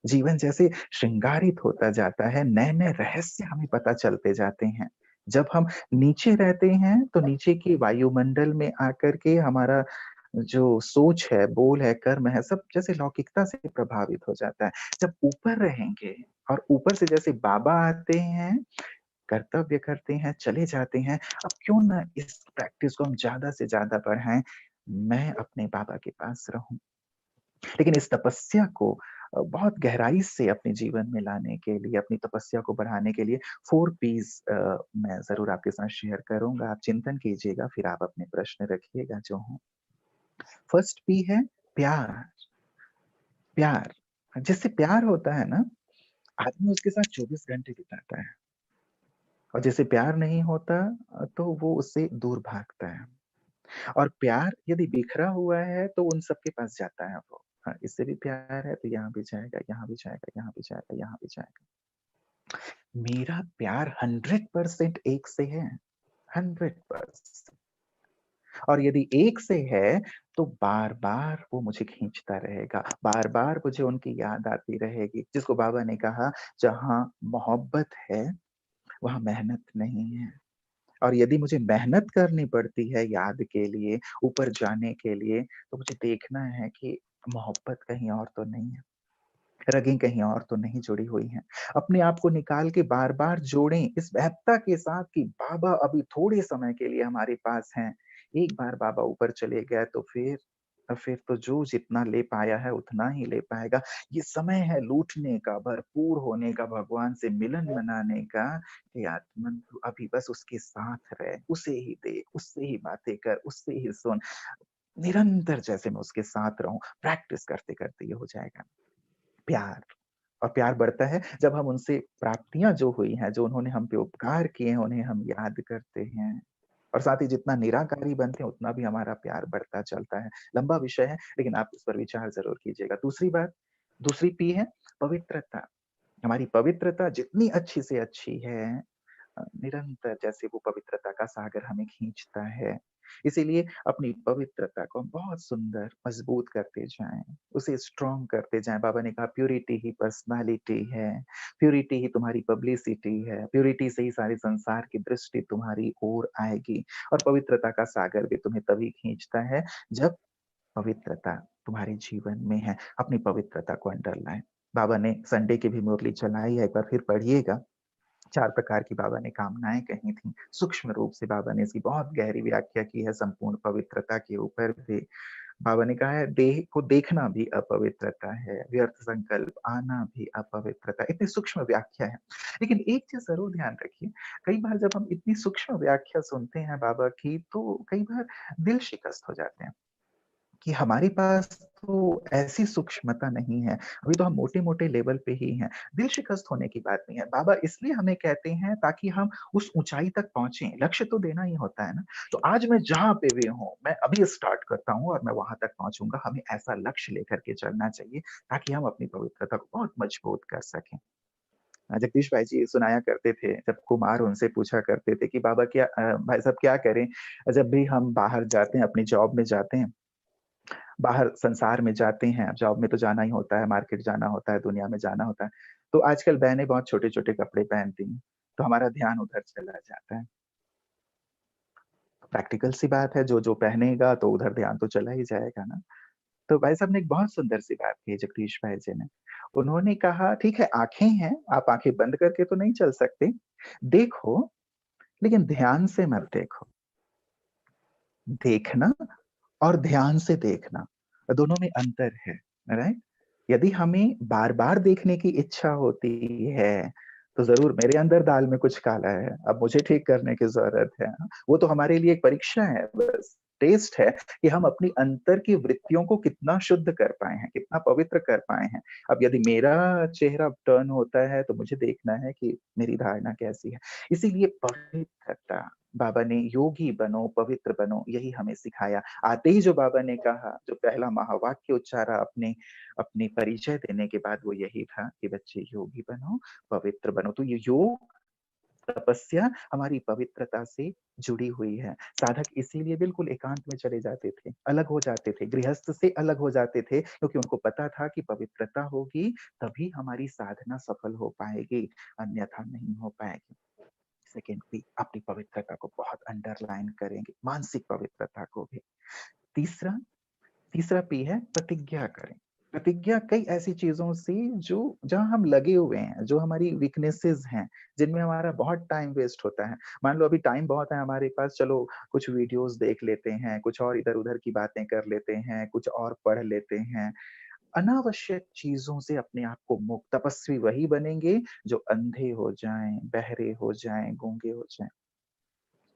जीवन जैसे श्रृंगारित होता जाता है, नए-नए रहस्य हमें पता चलते जाते हैं। जब हम नीचे रहते हैं, तो नीचे की वायुमंडल में आकर के हमारा जो सोच है, बोल है, कर्म है, सब जैसे लौकिकता से प्रभावित हो जाता है। जब ऊपर रहेंगे और ऊपर से जैसे बाबा आते हैं, कर्तव्य करते हैं, चले जाते हैं, अब क्यों ना इस प्रैक्टिस को हम ज़्यादा से ज़्यादा बढ़ाएँ, मैं अपने बाबा के पास रहूँ। लेकिन इस तपस्या को बहुत गहराई से अपने जीवन में लाने के लिए, अपनी तपस्या को बढ़ाने के लिए 4 पीस मैं ज़रूर आपके साथ शेयर करूँगा। आप चिंतन कीजिएगा, फिर आप अपने प्रश्न रखिएगा जो हों। फर्स्ट पी है प्यार, प्यार। जिससे प्यार होता है ना, आदमी उसके साथ 24 घंटे बिताता है और जिसे प्यार नहीं होता तो वो उससे दूर भागता है। और प्यार यदि बिखरा हुआ है तो उन सबके पास जाता है वो। हाँ, इससे भी प्यार है तो यहाँ भी जाएगा, यहाँ भी जाएगा, यहाँ भी जाएगा, यहाँ भी जाएगा। मेरा प्यार 100% एक से है, 100%। और यदि एक से है तो बार-बार वो मुझे खींचता रहेगा, बार-बार मुझे उनकी याद आती रहेगी। जिसको बाबा ने कहा जहाँ मोहब्बत है, वहाँ मेहनत नहीं है। और यदि मुझे मेहनत करनी पड़ती है याद के लिए, ऊपर जाने के लिए, तो मुझे देखना है कि मोहब्बत कहीं और तो नहीं है, रगें कहीं और तो नहीं जुड़ी हुई हैं। अपने आप को निकाल के बार-बार जोड़ें इस महत्ता के साथ कि बाबा अभी थोड़े समय के लिए हमारे पास हैं। एक बार बाबा ऊपर चले गए तो फिर तो जो जितना ले पाया है उतना ही ले पाएगा। ये समय है लूटने का, भरपूर होने का, भगवान से मिलन मनाने का। हे आत्मन तू अभी बस उसके साथ रह, उसे ही देख, उससे ही बातें कर, उससे ही सुन। निरंतर जैसे मैं उसके साथ रहूँ, प्रैक्टिस करते-करते ये हो जाएगा। प्यार और प्यार बढ़ता है जब हम उनसे प्राप्तियाँ जो हुई हैं, जो उन्होंने हम पे उपकार किए हैं, उन्हें हम याद करते हैं। और साथ ही जितना निराकारी बनते हैं, उतना भी हमारा प्यार बढ़ता चलता है। लंबा विषय है, लेकिन आप इस पर विचार ज़रूर कीजिएगा। दूसरी पी है पवित्रता। हमारी पवित्रता जितनी अच्छी से अच्छी है, निरंतर जैसे वो पवित्रता का सागर हमें खींचता है। इसीलिए अपनी पवित्रता को हम बहुत सुंदर मजबूत करते जाएँ, उसे स्ट्रॉन्ग करते जाएँ। बाबा ने कहा प्यूरिटी ही पर्सनैलिटी है, प्यूरिटी ही तुम्हारी पब्लिसिटी है, प्यूरिटी से ही सारे संसार की दृष्टि तुम्हारी ओर आएगी। और पवित्रता का सागर भी तुम्हें तभी खींचता है जब पवित्रता तुम्हारे जीवन में है। अपनी पवित्रता को अंडरलाइन। बाबा ने संडे की भी मुरली चलाई है, एक बार फिर पढ़िएगा। 4 प्रकार की बाबा ने कामनाएँ कही थी। सूक्ष्म रूप से बाबा ने इसकी बहुत गहरी व्याख्या की है संपूर्ण पवित्रता के ऊपर भी। बाबा ने कहा है देह को देखना भी अपवित्रता है, व्यर्थ संकल्प आना भी अपवित्रता है। इतनी सूक्ष्म व्याख्या है। लेकिन एक चीज़ ज़रूर ध्यान रखिए, कई बार जब हम इतनी सूक्ष्म व्याख्या सुनते हैं बाबा की तो कई बार दिल शिकस्त हो जाते हैं। कि हमारे पास तो ऐसी सूक्ष्मता नहीं है, अभी तो हम मोटे-मोटे लेवल पे ही हैं। दिल शिकस्त होने की बात नहीं है। बाबा इसलिए हमें कहते हैं ताकि हम उस ऊँचाई तक पहुँचे, लक्ष्य तो देना ही होता है ना। तो आज मैं जहाँ पे भी हूँ, मैं अभी स्टार्ट करता हूँ और मैं वहाँ तक पहुँचूँगा। हमें ऐसा लक्ष्य लेकर के चलना चाहिए ताकि हम अपनी पवित्रता को बहुत मजबूत कर सकें। जगदीश भाई जी सुनाया करते थे, जब कुमार उनसे पूछा करते थे कि बाबा भाई साहब क्या करें? जब भी हम बाहर जाते हैं, अपनी जॉब में जाते हैं, बाहर संसार में जाते हैं, जॉब में तो जाना ही होता है, मार्केट जाना होता है, दुनिया में जाना होता है। तो आजकल बहनें बहुत छोटे-छोटे कपड़े पहनती हैं, तो हमारा ध्यान उधर चला जाता है। प्रैक्टिकल सी बात है, जो-जो पहनेगा तो उधर ध्यान तो चला ही जाएगा ना। तो भाई साहब ने एक बहुत सुंदर सी बात कही, जगदीश भाई जी ने। उन्होंने कहा ठीक है, आंखें हैं, आप आंखें बंद करके तो नहीं चल सकते, देखो, लेकिन ध्यान से मत देखो। देखना और ध्यान से देखना, दोनों में अंतर है, राइट? यदि हमें बार बार देखने की इच्छा होती है तो जरूर मेरे अंदर दाल में कुछ काला है, अब मुझे ठीक करने की जरूरत है। वो तो हमारे लिए एक परीक्षा है, बस टेस्ट है कि हम अपनी अंतर की वृत्तियों को कितना शुद्ध कर पाए हैं, कितना पवित्र कर पाए हैं। अब यदि मेरा चेहरा टर्न होता है तो मुझे देखना है कि मेरी धारणा कैसी है। इसीलिए पवित्रता, बाबा ने योगी बनो, पवित्र बनो, यही हमें सिखाया। आते ही जो बाबा ने कहा, जो पहला महावाक्य उच्चारा अपने अपने परिचय देने के बाद, वो यही था कि बच्चे योगी बनो, पवित्र बनो। तो ये योग, तपस्या हमारी पवित्रता से जुड़ी हुई है। साधक इसीलिए बिल्कुल एकांत में चले जाते थे, अलग हो जाते थे, गृहस्थ से अलग हो जाते थे, क्योंकि उनको पता था कि पवित्रता होगी तभी हमारी साधना सफल हो पाएगी, अन्यथा नहीं हो पाएगी। सेकेंड भी अपनी पवित्रता को बहुत अंडरलाइन करेंगे, मानसिक पवित्रता को भी। तीसरा तीसरा पी है प्रतिज्ञा करें। प्रतिज्ञा कई ऐसी चीजों से जो जहां हम लगे हुए हैं, जो हमारी वीकनेसेस हैं, जिनमें हमारा बहुत टाइम वेस्ट होता है। मान लो अभी टाइम बहुत है हमारे पास, चलो कुछ वीडियोस देख लेते हैं, कुछ और इधर उधर की बातें कर लेते हैं, कुछ और पढ़ लेते हैं। अनावश्यक चीजों से अपने आप को मुक्त, तपस्वी वही बनेंगे जो अंधे हो जाएं, बहरे हो जाएं, गूंगे हो जाएं।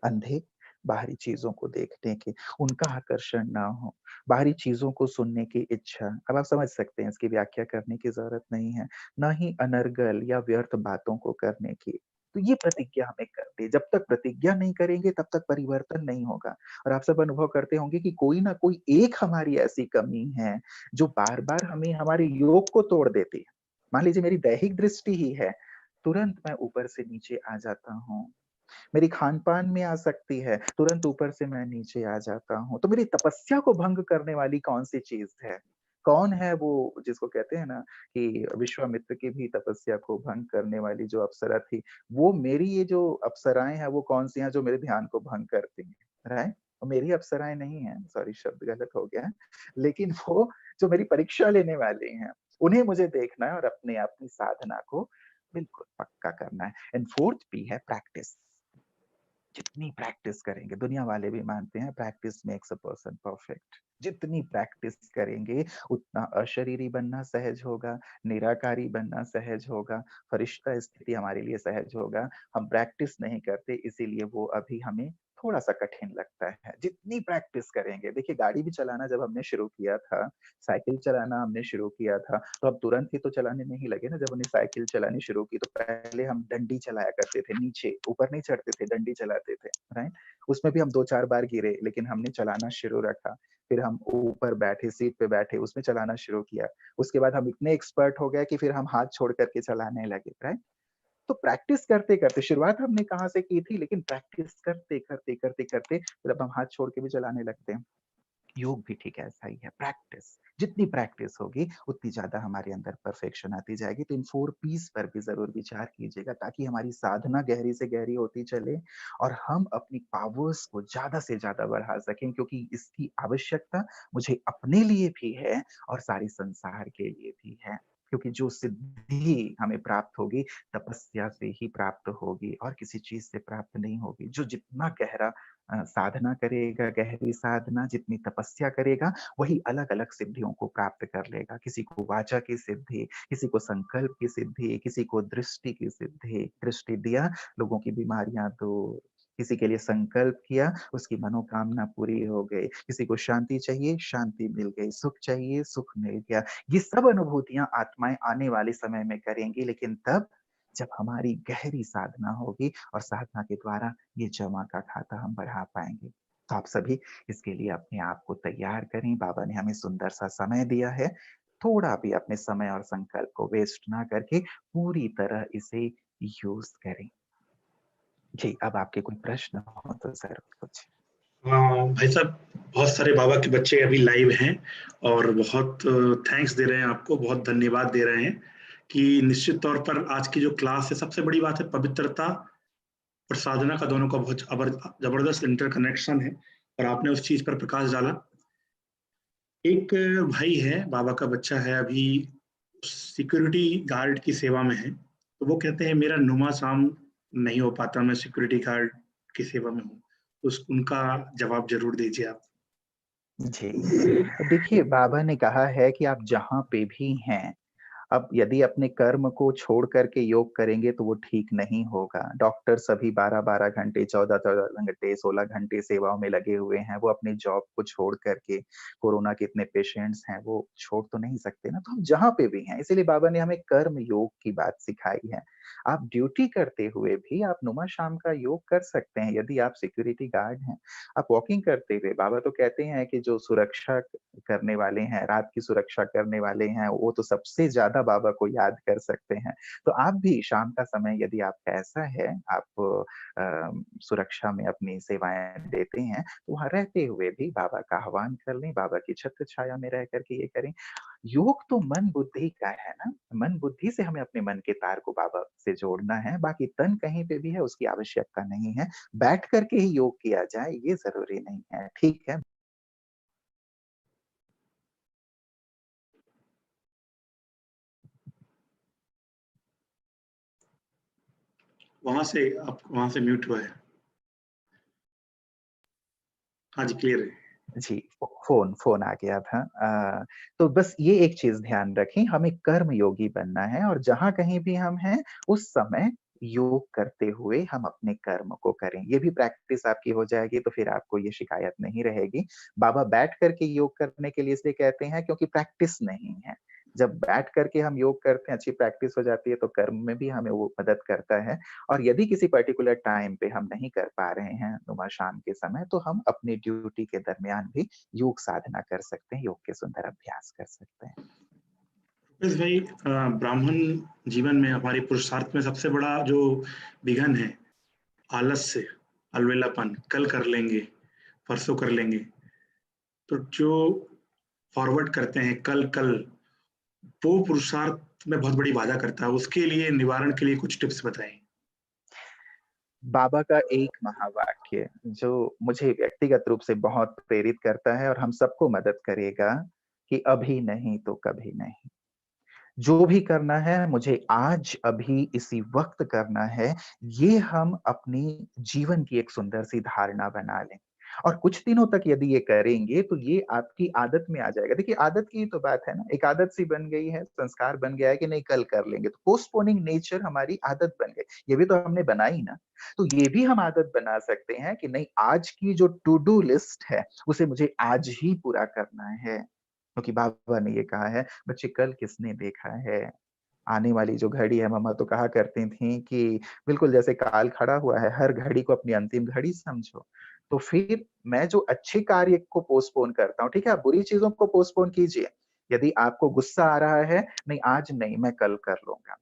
अंधे बाहरी चीजों को देखने के, उनका आकर्षण ना हो, बाहरी चीजों को सुनने की इच्छा। अब आप समझ सकते हैं, इसकी व्याख्या करने की जरूरत नहीं है। ना ही अनर्गल या व्यर्थ बातों को करने की। तो ये प्रतिज्ञा हमें करते हैं। जब तक प्रतिज्ञा नहीं करेंगे तब तक परिवर्तन नहीं होगा। और आप सब अनुभव करते होंगे कि कोई ना कोई एक हमारी ऐसी कमी है जो बार बार हमें हमारे योग को तोड़ देती है। मान लीजिए मेरी दैहिक दृष्टि ही है, तुरंत मैं ऊपर से नीचे आ जाता हूँ। मेरी खान-पान में आ सकती है, तुरंत ऊपर से मैं नीचे आ जाता हूँ। तो मेरी तपस्या को भंग करने वाली कौन-सी चीज़ है? कौन है वो जिसको कहते हैं ना कि विश्वामित्र की भी तपस्या को भंग करने वाली जो अप्सरा थी, वो मेरी ये जो अप्सराएँ हैं वो कौन-सी हैं जो मेरे ध्यान को भंग करती हैं, राइट? वो मेरी अप्सराएँ नहीं हैं, सॉरी शब्द गलत हो गया है। लेकिन वो जो मेरी परीक्षा लेने वाली हैं, उन्हें मुझे देखना है और अपने अपनी साधना को बिल्कुल पक्का करना है। एंड 4th पी है प्रैक्टिस। जितनी प्रैक्टिस करेंगे, दुनिया वाले भी मानते हैं practice makes a person perfect. जितनी प्रैक्टिस करेंगे उतना अशरीरी बनना सहज होगा, निराकारी बनना सहज होगा, फरिश्ता स्थिति हमारे लिए सहज होगा। हम प्रैक्टिस नहीं करते, इसीलिए वो अभी हमें थोड़ा सा कठिन लगता है। जितनी प्रैक्टिस करेंगे, देखिए गाड़ी भी चलाना जब हमने शुरू किया था, साइकिल चलाना हमने शुरू किया था, तो अब तुरंत ही तो चलाने नहीं लगे ना। जब हमने साइकिल चलानी शुरू की तो पहले हम डंडी चलाया करते थे, नीचे ऊपर नहीं चढ़ते थे, डंडी चलाते थे, राइट? उसमें भी हम 2-4 बार गिरे, लेकिन हमने चलाना शुरू रखा। फिर हम ऊपर बैठे, सीट पे बैठे, उसमें चलाना शुरू किया। उसके बाद हम इतने एक्सपर्ट हो गए कि फिर हम हाथ छोड़ कर के चलाने लगे, राइट? तो प्रैक्टिस करते-करते, शुरुआत हमने कहाँ से की थी, लेकिन प्रैक्टिस करते-करते फिर अब हम हाथ छोड़ के भी चलाने लगते हैं। योग भी ठीक ऐसा ही है, प्रैक्टिस। जितनी प्रैक्टिस होगी उतनी ज्यादा हमारे अंदर परफेक्शन आती जाएगी। तो इन 4 पीस पर भी जरूर विचार कीजिएगा, ताकि हमारी साधना गहरी से गहरी होती चले और हम अपनी पावर्स को ज्यादा से ज्यादा बढ़ा सकें, क्योंकि इसकी आवश्यकता मुझे अपने लिए भी है और सारे संसार के लिए भी है। क्योंकि जो सिद्धि हमें प्राप्त होगी तपस्या से ही प्राप्त होगी, और किसी चीज से प्राप्त नहीं होगी। जो जितना गहरा साधना करेगा, गहरी साधना, जितनी तपस्या करेगा, वही अलग-अलग सिद्धियों को प्राप्त कर लेगा। किसी को वाचा की सिद्धि, किसी को संकल्प की सिद्धि, किसी को दृष्टि की सिद्धि। दृष्टि दिया, लोगों की बीमारियां दूर। किसी के लिए संकल्प किया, उसकी मनोकामना पूरी हो गई। किसी को शांति चाहिए, शांति मिल गई। सुख चाहिए, सुख मिल गया। ये सब अनुभूतियां आत्माएं आने वाले समय में करेंगी, लेकिन तब जब हमारी गहरी साधना होगी और साधना के द्वारा ये जमा का खाता हम बढ़ा पाएंगे। तो आप सभी इसके लिए अपने आप को तैयार करें। बाबा ने हमें सुंदर सा समय दिया है, थोड़ा भी अपने समय और संकल्प को वेस्ट ना करके पूरी तरह इसे यूज करें। जी, अब आपके कोई प्रश्न हो तो सर कुछ। हाँ भाई साहब, बहुत सारे बाबा के बच्चे अभी लाइव हैं और बहुत थैंक्स दे रहे हैं आपको, बहुत धन्यवाद दे रहे हैं कि निश्चित तौर पर आज की जो क्लास है, सबसे बड़ी बात है पवित्रता और साधना का दोनों का बहुत जबरदस्त इंटरकनेक्शन है और आपने उस चीज पर प्रकाश डाला। एक भाई है, बाबा का बच्चा है, अभी सिक्योरिटी गार्ड की सेवा में है। तो वो कहते हैं मेरा नुमा साम नहीं हो पाता, मैं सिक्योरिटी गार्ड की सेवा में हूँ। उनका जवाब जरूर दीजिए आप। जी। देखिए, बाबा ने कहा है कि आप जहाँ पे भी हैं, अब यदि अपने कर्म को छोड़ करके योग करेंगे तो वो ठीक नहीं होगा। डॉक्टर सभी 12-12 घंटे, 14-14 घंटे, 16 घंटे सेवाओं में लगे हुए हैं। वो अपने जॉब को छोड़ करके, कोरोना के इतने पेशेंट्स हैं, वो छोड़ तो नहीं सकते ना। तो हम जहाँ पे भी हैं, इसीलिए बाबा ने हमें कर्म योग की बात सिखाई है। आप ड्यूटी करते हुए भी आप नुमा शाम का योग कर सकते हैं। यदि आप सिक्योरिटी गार्ड हैं, आप वॉकिंग करते हुए, बाबा तो कहते हैं कि जो सुरक्षा करने वाले हैं, रात की सुरक्षा करने वाले हैं, वो तो सबसे ज्यादा बाबा को याद कर सकते हैं। तो आप भी शाम का समय, यदि आपका ऐसा है, आप सुरक्षा में अपनी सेवाएं देते हैं, तो वहां रहते हुए भी बाबा का आह्वान कर लें, बाबा की छत्र छाया में रह करके ये करें। योग तो मन बुद्धि का है ना। मन बुद्धि से हमें अपने मन के तार को बाबा से जोड़ना है। बाकी तन कहीं पे भी है, उसकी आवश्यकता नहीं है। बैठ करके ही योग किया जाए ये जरूरी नहीं है। ठीक है। आप वहां से म्यूट हुआ है। हाँ जी, क्लियर है। जी, फ़ोन फ़ोन आ गया था। तो बस ये एक चीज़ ध्यान रखें, हमें कर्म योगी बनना है और जहाँ कहीं भी हम हैं, उस समय योग करते हुए हम अपने कर्म को करें। ये भी प्रैक्टिस आपकी हो जाएगी, तो फिर आपको ये शिकायत नहीं रहेगी। बाबा बैठ कर के योग करने के लिए इसलिए कहते हैं क्योंकि प्रैक्टिस नहीं है। जब बैठ कर के हम योग करते हैं, अच्छी प्रैक्टिस हो जाती है, तो कर्म में भी हमें वो मदद करता है। और यदि किसी पर्टिकुलर टाइम पे हम नहीं कर पा रहे हैं नुमा शाम के समय, तो हम अपनी ड्यूटी के दरमियान भी योग साधना कर सकते हैं, योग के सुंदर अभ्यास कर सकते हैं। रुपेश भाई, ब्राह्मण जीवन में हमारे पुरुषार्थ में सबसे बड़ा जो विघन है, आलस्य, अलवेलापन, कल कर लेंगे, परसों कर लेंगे। तो जो फॉरवर्ड करते हैं कल कल, वो पुरुषार्थ में बहुत बड़ी बाधा करता है। उसके लिए निवारण के लिए कुछ टिप्स बताएं। बाबा का एक महावाक्य जो मुझे व्यक्तिगत रूप से बहुत प्रेरित करता है और हम सबको मदद करेगा कि अभी नहीं तो कभी नहीं। जो भी करना है मुझे आज अभी इसी वक्त करना है। ये हम अपनी जीवन की एक सुंदर सी धारणा बना लें और कुछ दिनों तक यदि ये करेंगे तो ये आपकी आदत में आ जाएगा। देखिए, आदत की तो बात है ना, एक आदत सी बन गई है, संस्कार बन गया है कि नहीं कल कर लेंगे, तो पोस्टपोनिंग नेचर हमारी आदत बन गई। ये भी तो हमने बनाई ना। तो ये भी हम आदत बना सकते हैं कि नहीं, आज की जो टू डू लिस्ट है उसे मुझे आज ही पूरा करना है, क्योंकि बाबा ने ये कहा है, बच्चे कल किसने देखा है। आने वाली जो घड़ी है, मम्मा तो कहा करती थी कि बिल्कुल जैसे काल खड़ा हुआ है, हर घड़ी को अपनी अंतिम घड़ी समझो। तो फिर मैं जो अच्छे कार्य को पोस्टपोन करता हूँ, ठीक है, आप बुरी चीजों को पोस्टपोन कीजिए। यदि आपको गुस्सा आ रहा है, नहीं आज नहीं, मैं कल कर लूंगा,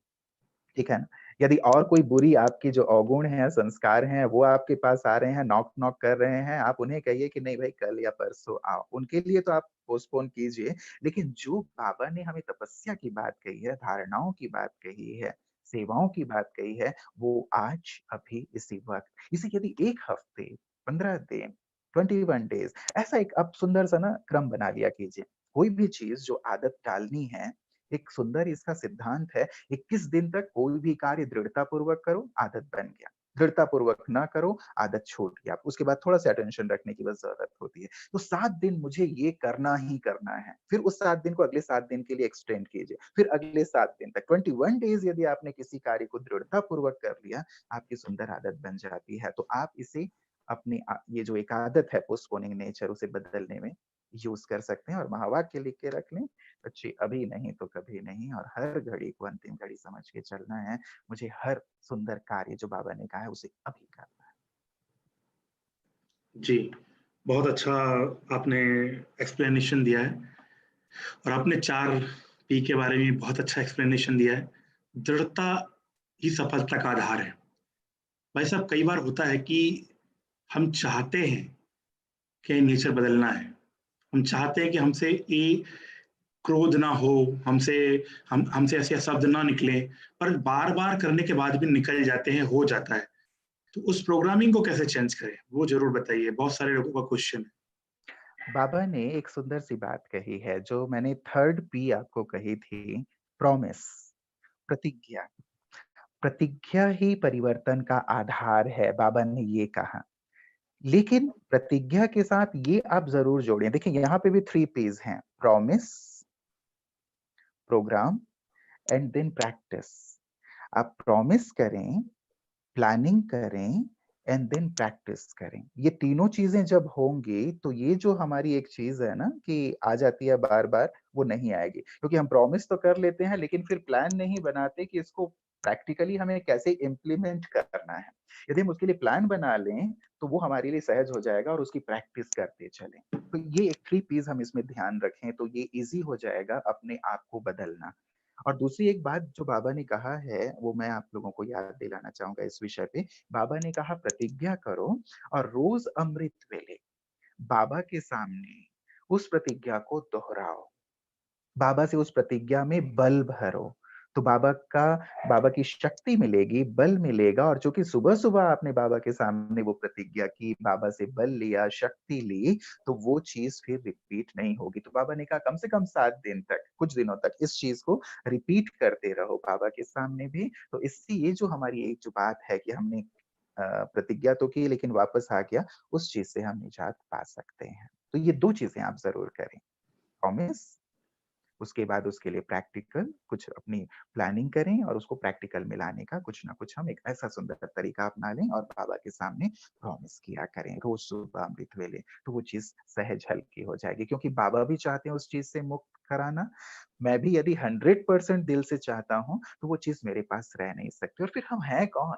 ठीक है ना? यदि और कोई बुरी आपकी जो अवगुण है, संस्कार हैं, वो आपके पास आ रहे हैं, नॉक-नॉक कर रहे हैं, आप उन्हें कहिए कि नहीं भाई कल या परसों आओ। उनके लिए तो आप पोस्टपोन कीजिए, लेकिन जो बाबा ने हमें तपस्या की बात कही है, धारणाओं की बात कही है, सेवाओं की बात कही है, वो आज, अभी, इसी वक़्त। इसे यदि 1 हफ्ते, 15 दिन, 21 डेज़ ऐसा एक आप सुंदर सा ना क्रम बना लिया कीजिए। कोई भी चीज़ जो आदत डालनी है, एक सुंदर इसका सिद्धांत है, 21 दिन तक कोई भी कार्य दृढ़तापूर्वक करो, आदत बन गया। दृढ़तापूर्वक ना करो, आदत छूट गया। उसके बाद थोड़ा-सा अटेंशन रखने की बस ज़रूरत होती है। तो 7 दिन मुझे ये करना ही करना है। फिर उस 7 दिन को अगले 7 दिन के लिए एक्सटेंड कीजिए। फिर अगले 7 दिन तक 21 डेज़ यदि आपने किसी कार्य को दृढ़तापूर्वक कर लिया, आपकी सुंदर आदत बन जाती है। तो आप इसे अपनी ये जो एक आदत है पोस्टपोनिंग नेचर, उसे बदलने में यूज़ कर सकते हैं और महावाक्य लिख के रख लें, बच्चे अभी नहीं तो कभी नहीं, और हर घड़ी को अंतिम घड़ी समझ के चलना है। मुझे हर सुंदर कार्य जो बाबा ने कहा है उसे अभी करना है। जी, बहुत अच्छा आपने एक्सप्लेनेशन दिया है और आपने 4 पी के बारे में बहुत अच्छा एक्सप्लेनेशन दिया है। दृढ़ता ही सफलता का आधार है। भाई साहब, कई बार होता है कि हम चाहते हैं कि नेचर बदलना है। हम चाहते हैं कि हमसे ये क्रोध ना हो, हमसे ऐसे शब्द ना निकलें, पर बार-बार करने के बाद भी निकल जाते हैं, हो जाता है। तो उस प्रोग्रामिंग को कैसे चेंज करें? वो ज़रूर बताइए, बहुत सारे लोगों का क्वेश्चन है। बाबा ने एक सुंदर सी बात कही है, जो मैंने 3rd P आपको कही थी, प्रॉमिस, प्रतिज्ञा। प्रतिज्ञा ही परिवर्तन का आधार है, बाबा ने ये कहा। लेकिन प्रतिज्ञा के साथ ये आप ज़रूर जोड़ें, देखिए यहाँ पे भी 3 P's हैं, promise, program and then practice. आप प्रॉमिस करें, प्लानिंग करें एंड देन प्रैक्टिस करें। ये तीनों चीजें जब होंगी तो ये जो हमारी एक चीज है ना कि आ जाती है बार बार, वो नहीं आएगी, क्योंकि हम प्रॉमिस तो कर लेते हैं लेकिन फिर प्लान नहीं बनाते कि इसको प्रैक्टिकली हमें कैसे इम्प्लीमेंट करना है। यदि हम उसके लिए प्लान बना लें तो वो हमारे लिए सहज हो जाएगा और उसकी प्रैक्टिस करते चलें। तो ये एक 3 P's हम इसमें ध्यान रखें तो ये इजी हो जाएगा अपने आप को बदलना। और दूसरी एक बात जो बाबा ने कहा है, वो मैं आप लोगों को याद दिलाना चाहूंगा इस विषय पे। बाबा ने कहा प्रतिज्ञा करो और रोज अमृत वेले बाबा के सामने उस प्रतिज्ञा को दोहराओ, बाबा से उस प्रतिज्ञा में बल भरो, तो बाबा की शक्ति मिलेगी, बल मिलेगा। और चूंकि सुबह सुबह आपने बाबा के सामने वो प्रतिज्ञा की, बाबा से बल लिया, शक्ति ली, तो वो चीज फिर रिपीट नहीं होगी। तो बाबा ने कहा कम से कम 7 दिन तक, कुछ दिनों तक इस चीज को रिपीट करते रहो बाबा के सामने भी। तो इससे ये जो हमारी एक जो बात है कि हमने प्रतिज्ञा तो की लेकिन वापस आ गया, उस चीज से हम निजात पा सकते हैं। तो ये 2 चीजें आप जरूर करें, प्रॉमिस, उसके बाद उसके लिए प्रैक्टिकल कुछ अपनी प्लानिंग करें और उसको प्रैक्टिकल में लाने का कुछ ना कुछ हम एक ऐसा सुंदर तरीका अपना लें और बाबा के सामने प्रॉमिस किया करें रोज सुबह अमृत वेले। तो वो चीज सहज हल्की हो जाएगी, क्योंकि बाबा भी चाहते हैं उस चीज से मुक्त कराना। मैं भी यदि 100% दिल से चाहता हूँ तो वो चीज मेरे पास रह नहीं सकती। और फिर हम हैं कौन?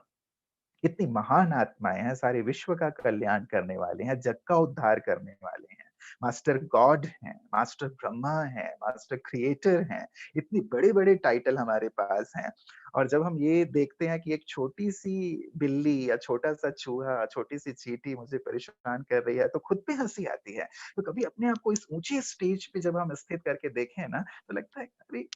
कितनी महान आत्माएं हैं, सारे विश्व का कल्याण करने वाले हैं, जग का उद्धार करने वाले हैं, मास्टर गॉड हैं, मास्टर ब्रह्मा हैं, मास्टर क्रिएटर हैं। इतनी बड़े बड़े टाइटल हमारे पास हैं। और जब हम ये देखते हैं कि एक छोटी सी बिल्ली या छोटा सा चूहा, छोटी सी चींटी मुझे परेशान कर रही है, तो खुद पे हंसी आती है। तो कभी अपने आप को इस ऊंचे स्टेज पे जब हम स्थित करके देखें ना, तो लगता है अरे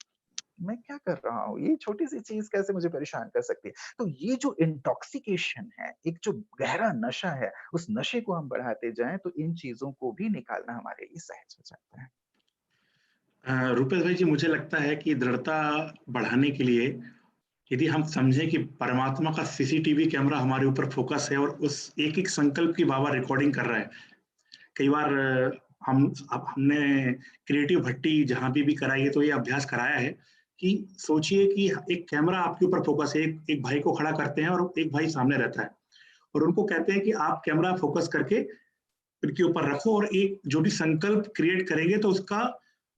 मैं क्या कर रहा हूँ? ये छोटी-सी चीज़ कैसे मुझे परेशान कर सकती है? तो ये जो इंटॉक्सिकेशन है, एक जो गहरा नशा है, उस नशे को हम बढ़ाते जाएँ तो इन चीज़ों को भी निकालना हमारे लिए सहज हो जाता है। रुपेश भाई जी, मुझे लगता है कि दृढ़ता बढ़ाने के लिए यदि हम समझें कि परमात्मा का सीसीटीवी कैमरा हमारे ऊपर फोकस है और उस एक-एक संकल्प की बाबा रिकॉर्डिंग कर रहा है। कई बार हम अब हमने क्रिएटिव भट्टी जहाँ पे भी कराई है तो ये अभ्यास कराया है कि सोचिए कि एक कैमरा आपके ऊपर फोकस है, एक एक भाई को खड़ा करते हैं और एक भाई सामने रहता है और उनको कहते हैं कि आप कैमरा फोकस करके उनके ऊपर रखो और एक जो भी संकल्प क्रिएट करेंगे तो उसका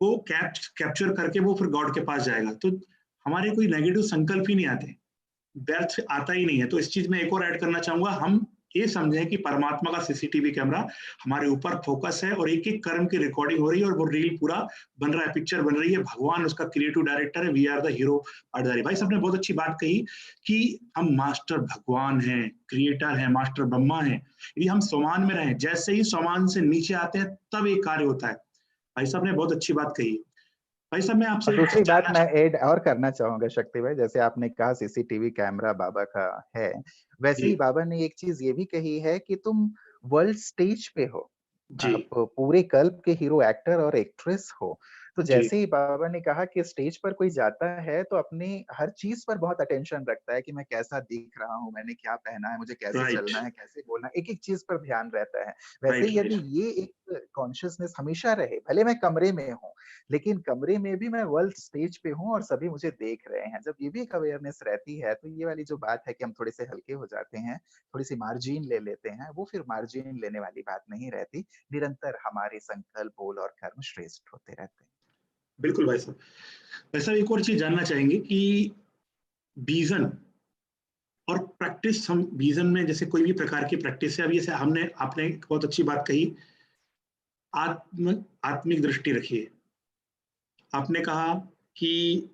वो कैप्चर करके वो फिर गॉड के पास जाएगा। तो हमारे कोई नेगेटिव संकल्प ही नहीं आते, व्यर्थ आता ही नहीं है। तो इस चीज में एक और ऐड करना चाहूंगा, हम ये समझें कि परमात्मा का सीसीटीवी कैमरा हमारे ऊपर फोकस है और एक एक कर्म की रिकॉर्डिंग हो रही है और वो रील पूरा बन रहा है, पिक्चर बन रही है। भगवान उसका क्रिएटिव डायरेक्टर है, वी आर द हीरो पार्टदारी। भाई साहब ने बहुत अच्छी बात कही कि हम मास्टर भगवान हैं, क्रिएटर हैं, मास्टर ब्रह्मा हैं। यदि हम स्वमान में रहें, जैसे ही स्वमान से नीचे आते हैं तब एक कार्य होता है। भाई साहब ने बहुत अच्छी बात कही। भाई साहब मैं और आपसे एक दूसरी बात जानना मैं ऐड और करना चाहूँगा शक्ति भाई, जैसे आपने कहा सीसीटीवी कैमरा बाबा का है, वैसे जी ही बाबा ने एक चीज़ ये भी कही है कि तुम वर्ल्ड स्टेज पे हो। जी आप पूरे कल्प के हीरो एक्टर और एक्ट्रेस हो। तो जी जैसे ही बाबा ने कहा कि स्टेज पर कोई जाता है तो अपनी हर चीज़ पर बहुत अटेंशन रखता है कि मैं कैसा दिख रहा हूँ, मैंने क्या पहना है, मुझे कैसे राइट चलना है, कैसे बोलना है, एक-एक चीज़ पर ध्यान रहता है। वैसे राइट ही यदि राइट ये एक कॉन्शियसनेस हमेशा रहे, भले मैं कमरे में हूँ, लेकिन कमरे में भी मैं वर्ल्ड स्टेज पे हूँ और सभी मुझे देख रहे हैं। जब ये भी एक अवेयरनेस रहती है, तो ये वाली जो बात है कि हम थोड़े से हल्के हो जाते हैं, थोड़ी-सी मार्जिन ले लेते हैं, वो फिर मार्जिन लेने वाली बात नहीं रहती। निरंतर हमारे संकल्प, बोल और कर्म श्रेष्ठ होते रहते हैं। बिल्कुल भाई साहब। वैसा एक और चीज जानना चाहेंगे कि विजन और प्रैक्टिस, हम विजन में जैसे कोई भी प्रकार की प्रैक्टिस है, अब जैसे हमने आपने एक बहुत अच्छी बात कही, आत्मिक दृष्टि रखिए। आपने कहा कि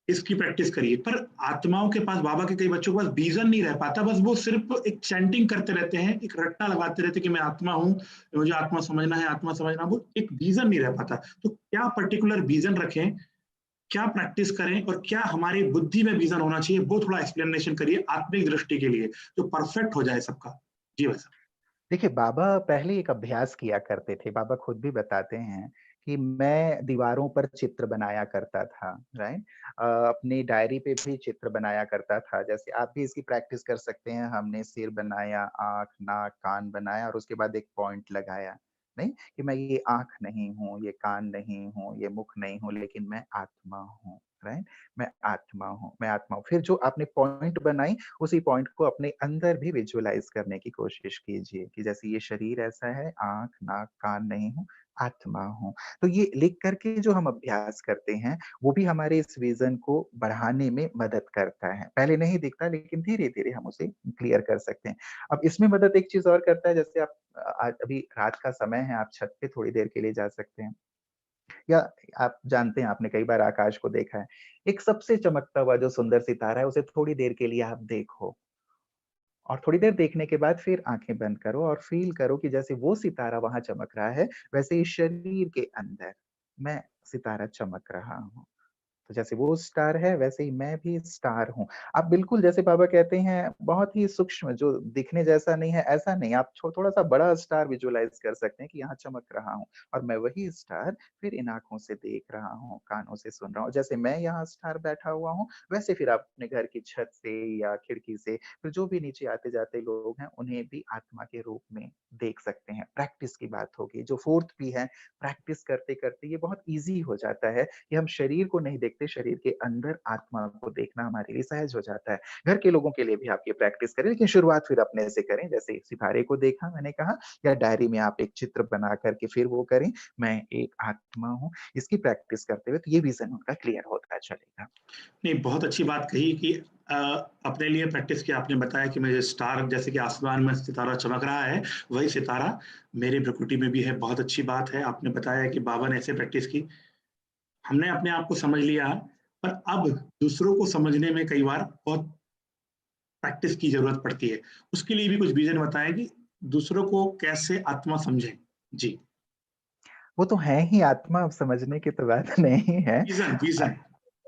इसकी प्रैक्टिस करिए, पर आत्माओं के पास, बाबा के कई बच्चों के पास विजन नहीं रह पाता, बस वो सिर्फ एक चैंटिंग करते रहते हैं, एक रट्टा लगाते रहते हैं कि मैं आत्मा हूँ, मुझे आत्मा समझना है, आत्मा समझना। वो एक विजन नहीं रह पाता। तो क्या पर्टिकुलर विजन रखें, क्या प्रैक्टिस करें और क्या हमारी बुद्धि में विजन होना चाहिए, वो थोड़ा एक्सप्लेनेशन करिए आत्मिक दृष्टि के लिए, जो परफेक्ट हो जाए सबका। जी भाई साहब। देखिए, बाबा पहले एक अभ्यास किया करते थे। बाबा खुद भी बताते हैं कि मैं दीवारों पर चित्र बनाया करता था, राइट? अपनी डायरी पे भी चित्र बनाया करता था। जैसे आप भी इसकी प्रैक्टिस कर सकते हैं। हमने सिर बनाया, आँख, नाक, कान बनाया और उसके बाद एक पॉइंट लगाया, नहीं? कि मैं ये आँख नहीं हूँ, ये कान नहीं हूँ, ये मुख नहीं हूँ, लेकिन मैं आत्मा हूँ, राइट? मैं आत्मा हूँ, मैं आत्मा हूँ। फिर जो आपने पॉइंट बनाई उसी पॉइंट को अपने अंदर भी विजुअलाइज़ करने की कोशिश कीजिए कि जैसे ये शरीर ऐसा है, आँख, नाक, कान नहीं हूँ, आत्मा हूँ। तो ये लिख कर के जो हम अभ्यास करते हैं, वो भी हमारे इस विज़न को बढ़ाने में मदद करता है। पहले नहीं दिखता लेकिन धीरे-धीरे हम उसे क्लियर कर सकते हैं। अब इसमें मदद एक चीज़ और करता है जैसे आप आज अभी रात का समय है, आप छत पे थोड़ी देर के लिए जा सकते हैं। या आप जानते हैं आपने कई बार आकाश को देखा है। एक सबसे चमकता हुआ जो सुंदर सितारा है, उसे थोड़ी देर के लिए आप देखो और थोड़ी देर देखने के बाद फिर आँखें बंद करो और फ़ील करो कि जैसे वो सितारा वहाँ चमक रहा है, वैसे ही शरीर के अंदर मैं सितारा चमक रहा हूँ। तो जैसे वो स्टार है, वैसे ही मैं भी स्टार हूँ। आप बिल्कुल जैसे बाबा कहते हैं, बहुत ही सूक्ष्म जो दिखने जैसा नहीं है, ऐसा नहीं। आप थोड़ा-सा बड़ा स्टार विजुअलाइज़ कर सकते हैं कि यहाँ चमक रहा हूँ और मैं वही स्टार फिर इन आँखों से देख रहा हूँ, कानों से सुन रहा हूँ। जैसे मैं यहाँ स्टार बैठा हुआ हूँ, वैसे फिर आप अपने घर की छत से या खिड़की से फिर जो भी नीचे आते-जाते लोग हैं, उन्हें भी आत्मा के रूप में देख सकते हैं। प्रैक्टिस की बात होगी। जो 4th पी है, प्रैक्टिस करते-करते ये बहुत ईज़ी हो जाता है कि हम शरीर को नहीं देखते, शरीर के अंदर आत्मा को देखना हमारे लिए सहज हो जाता है। घर के लोगों के लिए भी आप ये प्रैक्टिस करें, लेकिन शुरुआत फिर अपने से करें। जैसे सितारे को देखा मैंने कहा या डायरी में आप एक चित्र बना कर के फिर वो करें, मैं एक आत्मा हूँ। इसकी प्रैक्टिस करते हुए तो ये विज़न उनका क्लियर होता चलेगा। नहीं, बहुत अच्छी बात कही कि अ, अपने लिए प्रैक्टिस किया आपने बताया कि मैं स्टार जैसे कि आसमान में सितारा चमक रहा है, वही सितारा मेरी प्रकृति में भी है, बहुत अच्छी बात है। आपने बताया कि बाबा ने ऐसे प्रैक्टिस की। हमने अपने आप को समझ लिया, पर अब दूसरों को समझने में कई बार बहुत प्रैक्टिस की ज़रूरत पड़ती है। उसके लिए भी कुछ विज़न बताएँ कि दूसरों को कैसे आत्मा समझें? जी, वो तो है ही आत्मा, अब समझने की तो बात नहीं है। विज़न अ, विज़न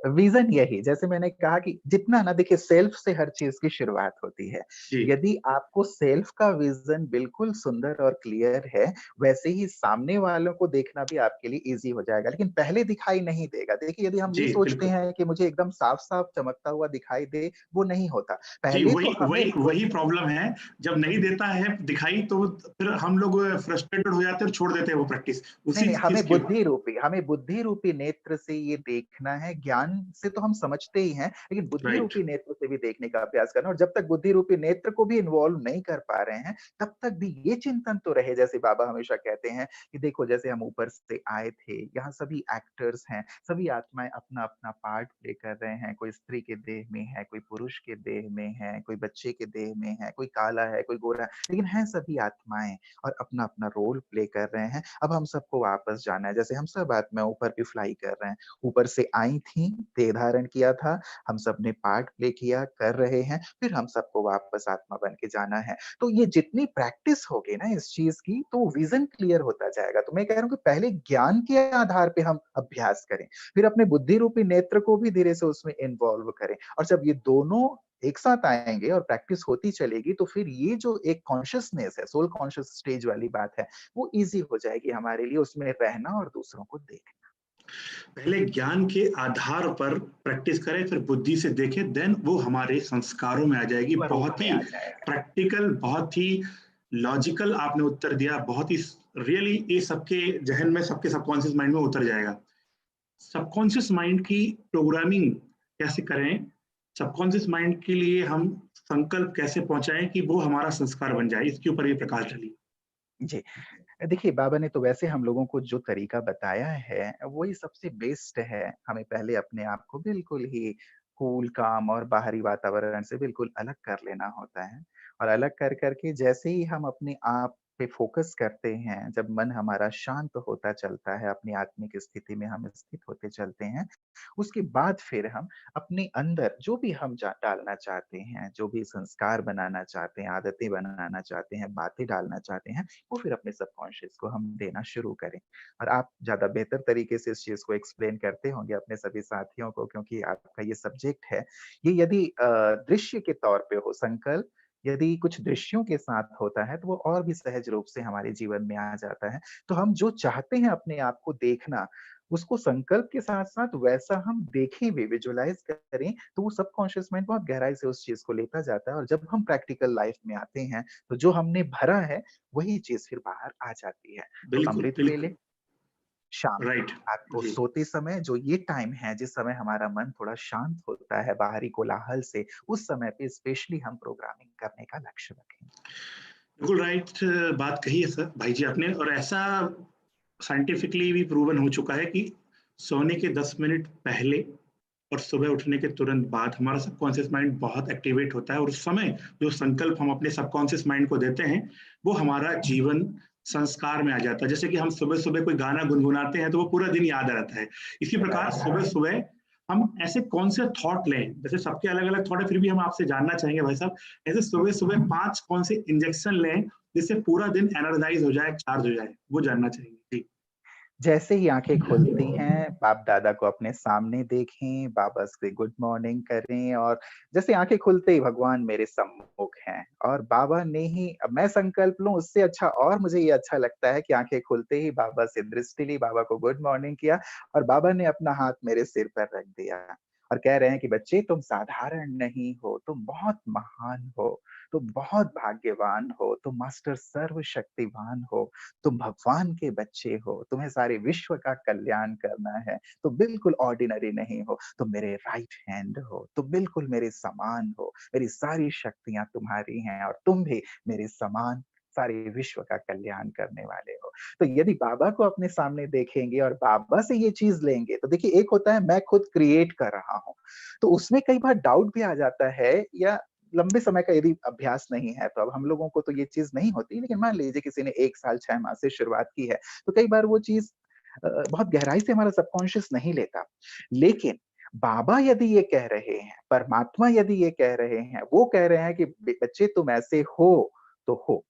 विज़न यही, जैसे मैंने कहा कि जितना ना देखिए सेल्फ से हर चीज़ की शुरुआत होती है। जी, यदि आपको सेल्फ का विज़न बिल्कुल सुंदर और क्लियर है, वैसे ही सामने वालों को देखना भी आपके लिए ईज़ी हो जाएगा, लेकिन पहले दिखाई नहीं देगा। देखिए यदि हम ये जी, सोचते बिल्कुल। हैं कि मुझे एकदम साफ-साफ चमकता हुआ दिखाई दे, वो नहीं होता। जी, पहले वही तो हमें वही वही प्रॉब्लम है, जब नहीं देता है दिखाई तो फिर हम लोग फ्रस्ट्रेटेड हो जाते हैं और छोड़ देते हैं वो प्रैक्टिस, नहीं, उसी नहीं, चीज़ के बाद। हमें बुद्धि रूपी नेत्र से ये देखना है, ज्ञान से तो हम समझते ही हैं, लेकिन बुद्धि राइट, रूपी नेत्र से भी देखने का अभ्यास करना और जब तक बुद्धि रूपी नेत्र को भी इन्वॉल्व नहीं कर पा रहे हैं, तब तक भी ये चिंतन तो रहे जैसे बाबा हमेशा कहते हैं कि देखो जैसे हम ऊपर से आए थे, यहाँ सभी एक्टर्स हैं, सभी आत्माएँ अपना-अपना पार्ट प्ले कर रहे हैं, कोई स्त्री के देह में है, कोई पुरुष के देह में है, कोई बच्चे के देह में है, कोई काला है, कोई गोरा है, लेकिन हैं सभी आत्माएँ और अपना-अपना रोल प्ले कर रहे हैं। अब हम सबको वापस जाना है, जैसे हम सब आत्मा ऊपर भी फ्लाई कर रहे हैं। ऊपर से आई थी, देह धारण किया था, हम सब ने पार्ट प्ले किया, कर रहे हैं, फिर हम सबको वापस आत्मा बन के जाना है। तो ये जितनी प्रैक्टिस होगी ना इस चीज़ की, तो विज़न क्लियर होता जाएगा। तो मैं कह रहा हूँ कि पहले ज्ञान के आधार पे हम अभ्यास करें, फिर अपने बुद्धि रूपी नेत्र को भी धीरे से उसमें इन्वॉल्व करें और जब ये दोनों एक साथ आएँगे और प्रैक्टिस होती चलेगी, तो फिर ये जो एक कॉन्शसनेस है, सोल कॉन्शियस स्टेज वाली बात है, वो ईज़ी हो जाएगी हमारे लिए उसमें रहना और दूसरों को देखना। पहले ज्ञान के आधार पर प्रैक्टिस करें, फिर बुद्धि से देखें, देन वो हमारे संस्कारों में आ जाएगी। स्वरूप बहुत में ही आ जाएगा। प्रैक्टिकल, बहुत ही लॉजिकल आपने उत्तर दिया, बहुत ही रियली ये सबके ज़हन में, सबके सबकॉन्शियस माइंड में उतर जाएगा। सबकॉन्शियस माइंड की प्रोग्रामिंग कैसे करें? सबकॉन्शियस माइंड के लिए हम संकल्प कैसे पहुँचाएँ कि वो हमारा संस्कार बन जाए? इसके ऊपर ये प्रकाश डालिए। जी। देखिए, बाबा ने तो वैसे हम लोगों को जो तरीका बताया है, वही सबसे बेस्ट है। हमें पहले अपने आप को बिल्कुल ही कूल, काम और बाहरी वातावरण से बिल्कुल अलग कर लेना होता है और अलग कर के जैसे ही हम अपने आप पे फ़ोकस करते हैं, जब मन हमारा शांत होता चलता है, अपनी आत्मिक स्थिति में हम स्थित होते चलते हैं, उसके बाद फिर हम अपने अंदर जो भी हम डालना चाहते हैं, जो भी संस्कार बनाना चाहते हैं, आदतें बनाना चाहते हैं, बातें डालना चाहते हैं, वो फिर अपने सबकॉन्शियस को हम देना शुरू करें। और आप ज़्यादा बेहतर तरीके से इस चीज़ को एक्सप्लेन करते होंगे अपने सभी साथियों को क्योंकि आपका ये सब्जेक्ट है। ये यदि दृश्य के तौर पे हो संकल्प यदि कुछ दृश्यों के साथ होता है तो वो और भी सहज रूप से हमारे जीवन में आ जाता है। तो हम जो चाहते हैं अपने आप को देखना, उसको संकल्प के साथ-साथ वैसा हम देखें भी, विजुअलाइज़ करें, तो वो सबकॉन्शियस माइंड बहुत गहराई से उस चीज़ को लेता जाता है और जब हम प्रैक्टिकल लाइफ में आते हैं, तो जो हमने भरा है, वही चीज़ फिर बाहर आ जाती है। तो बिल्कुल, अमृत बिल्कुल। वेले, शाम को, राइट। रात को जी। सोते समय जो ये टाइम है, जिस समय हमारा मन थोड़ा शांत होता है बाहरी कोलाहल से, उस समय पे स्पेशली हम प्रोग्रामिंग करने का लक्ष्य रखें। बिल्कुल राइट बात कही है सर भाई जी आपने, और ऐसा साइंटिफिकली भी प्रूवन हो चुका है कि सोने के 10 मिनट पहले और सुबह उठने के तुरंत बाद हमारा सबकॉन्शियस माइंड बहुत एक्टिवेट होता है, और उस समय जो संकल्प हम अपने सबकॉन्शियस माइंड को देते हैं, वो हमारा जीवन संस्कार में आ जाता है। जैसे कि हम सुबह-सुबह कोई गाना गुनगुनाते हैं, तो वो पूरा दिन याद रहता है। इसी प्रकार सुबह-सुबह हम ऐसे कौन से थॉट लें, जैसे सबके अलग-अलग थॉट है, फिर भी हम आपसे जानना चाहेंगे भाई साहब, ऐसे सुबह-सुबह 5 कौन से इंजेक्शन लें, जिससे पूरा दिन एनर्जाइज़ हो जाए, चार्ज हो जाए? वो जानना चाहेंगे। जी। जैसे ही आँखें खुलती हैं, बाप-दादा को अपने सामने देखें, बाबा से गुड मॉर्निंग करें और जैसे आँखें खुलते ही भगवान मेरे सम्मुख हैं और बाबा ने ही अब मैं संकल्प लूँ उससे अच्छा और मुझे ये अच्छा लगता है कि आँखें खुलते ही बाबा से दृष्टि ली, बाबा को गुड मॉर्निंग किया और बाबा ने अपना हाथ मेरे सिर पर रख दिया और कह रहे हैं कि बच्चे तुम साधारण नहीं हो, तुम बहुत महान हो, तुम बहुत भाग्यवान हो, तुम मास्टर सर्वशक्तिवान हो। तुम भगवान के बच्चे हो, तुम्हें सारे विश्व का कल्याण करना है, तुम बिल्कुल ऑर्डिनरी नहीं हो, तुम मेरे राइट हैंड हो, तुम बिल्कुल मेरे समान हो, मेरी सारी शक्तियाँ तुम्हारी हैं और तुम भी मेरे समान सारे विश्व का कल्याण करने वाले हो। तो यदि बाबा को अपने सामने देखेंगे और बाबा से ये चीज़ लेंगे, तो देखिए एक होता है मैं खुद क्रिएट कर रहा हूँ, तो उसमें कई बार डाउट भी आ जाता है या लंबे समय का यदि अभ्यास नहीं है, तो अब हम लोगों को तो ये चीज़ नहीं होती, लेकिन मान लीजिए किसी ने 1 साल 6 माह से शुरुआत की है, तो कई बार वो चीज़ बहुत गहराई से हमारा सबकॉन्शियस नहीं लेता। लेकिन बाबा यदि ये कह रहे हैं, परमात्मा यदि ये कह रहे हैं, वो कह रहे हैं कि बे बच्चे तुम ऐसे हो, तो हो,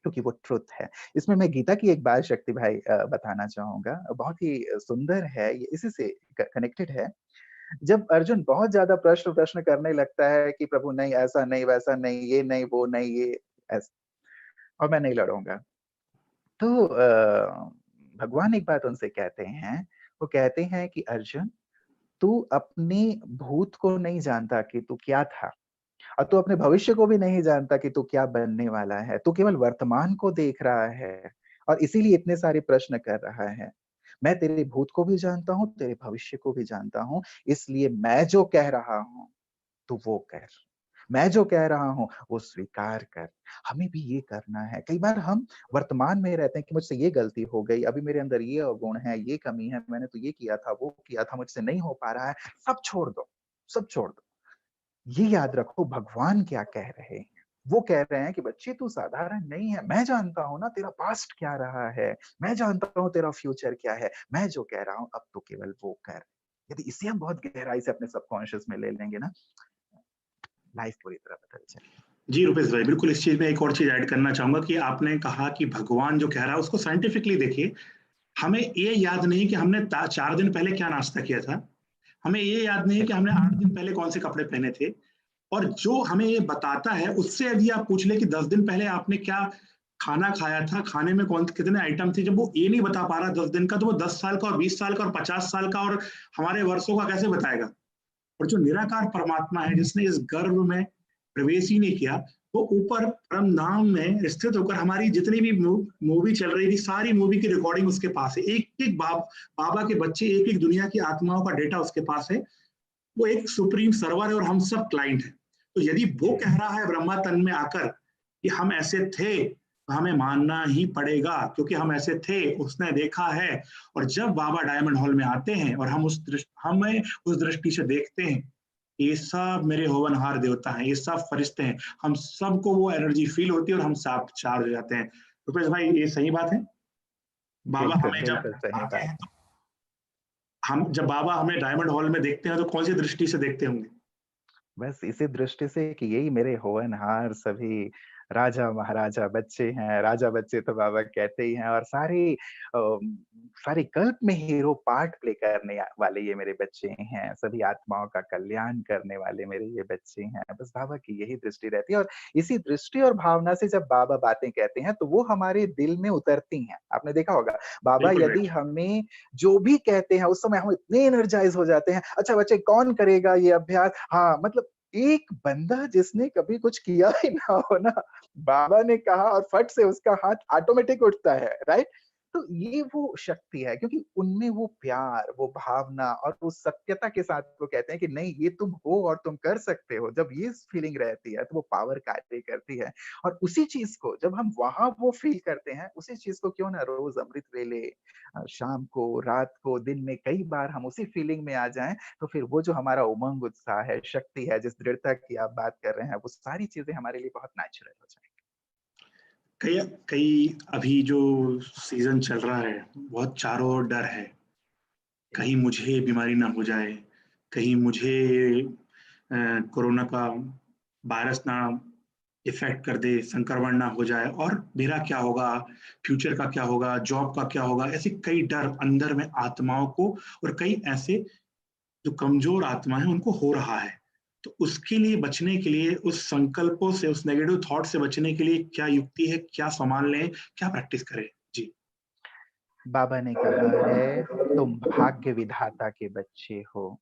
क्योंकि वो ट्रुथ है। इसमें मैं गीता की एक बात शक्ति भाई बताना चाहूँगा, बहुत ही सुंदर है, ये इसी से कनेक्टेड है। जब अर्जुन बहुत ज़्यादा प्रश्न प्रश्न करने लगता है कि प्रभु नहीं ऐसा नहीं, वैसा नहीं, ये नहीं, वो नहीं, ये ऐस और मैं नहीं लड़ूँगा। तो भगवान एक बात उनसे कहते हैं, वो कहते हैं कि अर्जुन तू अपने भूत को नहीं जानता कि तू क्या था और तू अपने भविष्य को भी नहीं जानता कि तू क्या बनने वाला है। तू केवल वर्तमान को देख रहा है और इसीलिए इतने सारे प्रश्न कर रहा है। मैं तेरे भूत को भी जानता हूँ, तेरे भविष्य को भी जानता हूँ, इसलिए मैं जो कह रहा हूँ तू वो कर। मैं जो कह रहा हूँ वो स्वीकार कर। हमें भी ये करना है। कई बार हम वर्तमान में रहते हैं कि मुझसे ये गलती हो गई, अभी मेरे अंदर ये अवगुण है, ये कमी है, मैंने तो ये किया था, वो किया था, मुझसे नहीं हो पा रहा है। सब छोड़ दो, सब छोड़ दो। ये याद रखो भगवान क्या कह रहे हैं। वो कह रहे हैं कि बच्चे तू साधारण नहीं है। मैं जानता हूँ ना तेरा पास्ट क्या रहा है। मैं जानता हूँ तेरा फ्यूचर क्या है। मैं जो कह रहा हूँ अब तो केवल वो कर। यदि इसे हम बहुत गहराई से अपने सबकॉन्शियस में ले लेंगे ना, लाइफ पूरी तरह बदल जाएगी। जी, रुपेश भाई, बिल्कुल इस चीज़ में एक और चीज़ ऐड करना चाहूँगा कि आपने कहा कि भगवान जो कह रहा है उसको साइंटिफिकली देखिए। हमें ये याद नहीं कि हमने ता 4 दिन पहले क्या नाश्ता किया था। हमें ये याद नहीं कि हमने 8 दिन पहले कौन से कपड़े पहने थे। और जो हमें ये बताता है, उससे यदि आप पूछ लें कि 10 दिन पहले आपने क्या खाना खाया था, खाने में कौन कितने आइटम थे, जब वो ये नहीं बता पा रहा 10 दिन का, तो वो 10 साल का और 20 साल का और 50 साल का और हमारे वर्षों का कैसे बताएगा? और जो निराकार परमात्मा है, जिसने इस गर्भ में प्रवेश ही नहीं किया, वो ऊपर परम धाम में स्थित होकर हमारी जितनी भी मूवी चल रही थी, सारी मूवी की रिकॉर्डिंग उसके पास है। एक-एक बाबा के बच्चे, एक-एक दुनिया की आत्माओं का डेटा उसके पास है। वो एक सुप्रीम सर्वर है और हम सब क्लाइंट हैं। तो यदि वो कह रहा है ब्रह्मा तन में आकर कि हम ऐसे थे, तो हमें मानना ही पड़ेगा, क्योंकि हम ऐसे थे, उसने देखा है। और जब बाबा डायमंड हॉल में आते हैं और हमें उस दृष्टि से देखते हैं, ये सब मेरे होवनहार देवता हैं, ये सब फरिश्ते हैं, हम सबको वो एनर्जी फील होती है और हम सब चार्ज हो जाते हैं। रुपेश भाई, ये सही बात है? बाबा बिल्कुल, हमें जब बिल्कुल सही आते बात हैं, है। तो हम जब बाबा हमें डायमंड हॉल में देखते हैं, तो कौन सी दृष्टि से देखते होंगे? बस इसी दृष्टि से कि यही मेरे होनहार सभी राजा महाराजा बच्चे हैं, राजा बच्चे तो बाबा कहते ही हैं, और सारे कल्प में हीरो पार्ट प्ले करने वाले ये मेरे बच्चे हैं, सभी आत्माओं का कल्याण करने वाले मेरे ये बच्चे हैं। बस बाबा की यही दृष्टि रहती है, और इसी दृष्टि और भावना से जब बाबा बातें कहते हैं तो वो हमारे दिल में उतरती हैं। आपने देखा होगा, बाबा बिल्कुल यदि राइट। हमें जो भी कहते हैं उस समय हम इतने एनर्जाइज हो जाते हैं, अच्छा बच्चे कौन करेगा ये अभ्यास? हाँ, मतलब एक बंदा जिसने कभी कुछ किया ही ना हो ना, बाबा ने कहा और फट से उसका हाथ ऑटोमेटिक उठता है, राइट? तो ये वो शक्ति है, क्योंकि उनमें वो प्यार, वो भावना और वो सत्यता के साथ वो कहते हैं कि नहीं, ये तुम हो और तुम कर सकते हो। जब ये फीलिंग रहती है तो वो पावर कार्य करती है, और उसी चीज को जब हम वहां वो फील करते हैं, उसी चीज को क्यों ना रोज अमृत वेले, शाम को, रात को, दिन में कई बार हम उसी फीलिंग में आ जाएं, तो फिर वो जो हमारा उमंग, उत्साह है, शक्ति है, जिस दृढ़ता की आप बात कर रहे हैं, वो सारी चीजें हमारे लिए बहुत नेचुरल हो जाएंगी। कई कई अभी जो सीज़न चल रहा है, बहुत चारों ओर डर है। कहीं मुझे बीमारी ना हो जाए, कहीं मुझे कोरोना का वायरस ना इफ़ेक्ट कर दे, संक्रमण ना हो जाए और मेरा क्या होगा, फ्यूचर का क्या होगा, जॉब का क्या होगा? ऐसे कई डर अंदर में आत्माओं को और कई ऐसे जो कमज़ोर आत्मा है, उनको हो रहा है। तो उसके लिए बचने के लिए, उस संकल्पों से, उस नेगेटिव थॉट से बचने के लिए क्या युक्ति है, क्या सामान लें, क्या प्रैक्टिस करें? जी। बाबा ने कहा है, तुम भाग्य विधाता के बच्चे हो।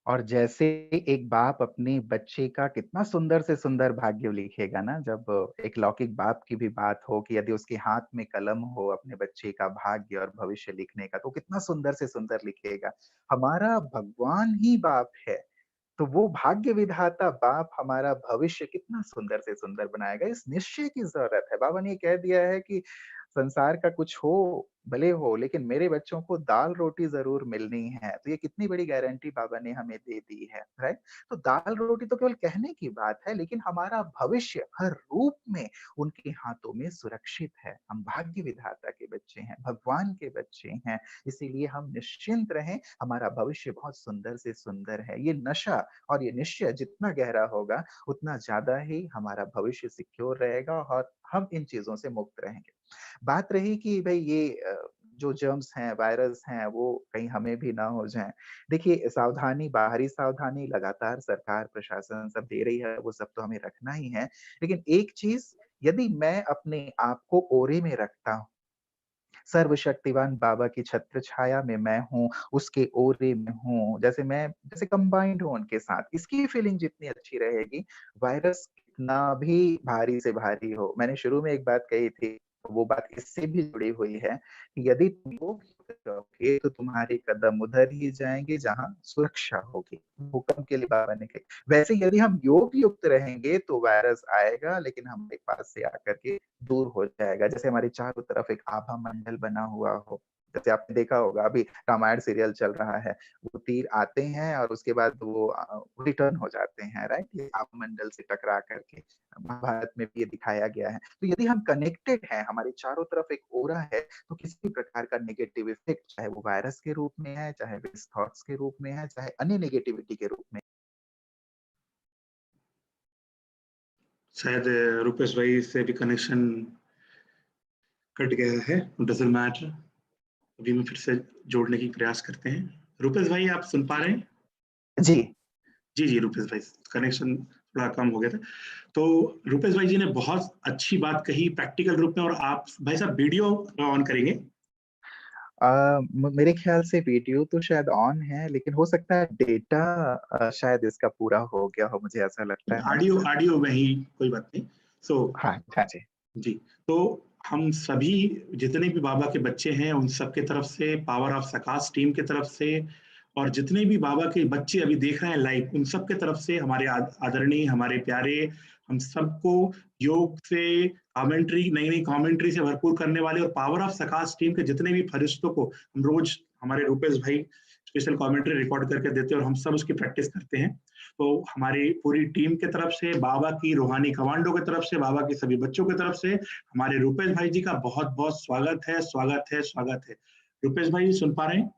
और जैसे एक बाप अपने बच्चे का कितना सुंदर से सुंदर भाग्य लिखेगा ना, जब एक लौकिक बाप की भी बात हो कि यदि उसके हाथ में कलम हो अपने बच्चे का भाग्य और भविष्य लिखने का, तो कितना सुंदर से सुंदर लिखेगा। हमारा भगवान ही बाप है, तो वो भाग्य विधाता बाप हमारा भविष्य कितना सुंदर से सुंदर बनाएगा। इस निश्चय की जरूरत है। बाबा ने ये कह दिया है कि संसार का कुछ हो भले हो, लेकिन मेरे बच्चों को दाल रोटी जरूर मिलनी है। तो ये कितनी बड़ी गारंटी बाबा ने हमें दे दी है, राइट? तो दाल रोटी तो केवल कहने की बात है, लेकिन हमारा भविष्य हर रूप में उनके हाथों में सुरक्षित है। हम भाग्य विधाता के बच्चे हैं, भगवान के बच्चे हैं, इसीलिए हम निश्चिंत रहें। हमारा भविष्य बहुत सुंदर से सुंदर है। ये नशा और ये निश्चय जितना गहरा होगा, उतना ज्यादा ही हमारा भविष्य सिक्योर रहेगा और हम इन चीजों से मुक्त रहेंगे। बात रही कि भाई ये जो जर्म्स हैं, वायरस हैं, वो कहीं हमें भी ना हो जाएँ। देखिए, सावधानी, बाहरी सावधानी लगातार सरकार, प्रशासन सब दे रही है, वो सब तो हमें रखना ही है। लेकिन एक चीज़, यदि मैं अपने आप को ओरे में रखता हूँ, सर्वशक्तिवान बाबा की छत्र छाया में मैं हूँ, उसके ओरे में हूँ, जैसे कंबाइंड हूँ उनके साथ, इसकी फीलिंग जितनी अच्छी रहेगी, वायरस कितना भी भारी से भारी हो। मैंने शुरू में एक बात कही थी, वो बात इससे भी जुड़ी हुई है कि यदि तुम योग करोगे तो तुम्हारे कदम उधर ही जाएंगे जहाँ सुरक्षा होगी। भूकंप के लिए बाबा ने कही। वैसे यदि हम योग युक्त रहेंगे तो वायरस आएगा, लेकिन हमारे पास से आकर के दूर हो जाएगा। जैसे हमारे चारों तरफ एक आभा मंडल बना हुआ हो। जैसे आपने देखा होगा, अभी रामायण सीरियल चल रहा है, वो तीर आते हैं और उसके बाद वो रिटर्न हो जाते हैं, राइट? ये आभा मंडल से टकरा करके महाभारत में भी ये दिखाया गया है। तो यदि हम कनेक्टेड हैं, हमारे चारों तरफ एक ओरा है, तो किसी भी प्रकार का नेगेटिव इफेक्ट, चाहे वो वायरस के रूप में है, चाहे थॉट्स के रूप में है, चाहे अन्य नेगेटिविटी के रूप में। शायद रूपेश भाई से भी कनेक्शन कट गया है, डज़न्ट मैटर। अभी मैं फिर से जोड़ने की प्रयास करते हैं। रूपेश भाई आप सुन पा रहे हैं? जी। जी, जी, रूपेश भाई, कनेक्शन थोड़ा कम हो गया था। तो रूपेश भाई जी ने बहुत अच्छी बात कही प्रैक्टिकल रूप में और आप भाई साहब वीडियो ऑन करेंगे? मेरे ख्याल से वीडियो तो शायद ऑन है, लेकिन हो सकता है डेटा शायद इसका पूरा हो गया हो, मुझे ऐसा लगता है। ऑडियो ऑडियो में ही कोई बात नहीं। सो हाँ, हाँ जी। जी, तो हम सभी जितने भी बाबा के बच्चे हैं, उन सबके तरफ से, पावर ऑफ सकाश टीम की तरफ से और जितने भी बाबा के बच्चे अभी देख रहे हैं लाइव, उन सब के तरफ से हमारे आदरणीय, हमारे प्यारे, हम सबको योग से कमेंट्री, नई-नई कमेंट्री से भरपूर करने वाले और पावर ऑफ सकाश टीम के जितने भी फरिश्तों को हम रोज़ हमारे रूपेश भाई स्पेशल कमेंट्री रिकॉर्ड करके देते हैं और हम सब उसकी प्रैक्टिस करते हैं। तो हमारी पूरी टीम की तरफ से, बाबा की रूहानी कमांडो की तरफ से, बाबा के सभी बच्चों की तरफ से, हमारे रूपेश भाई जी का बहुत-बहुत स्वागत है, स्वागत है, स्वागत है। रूपेश भाई सुन पा रहे हैं?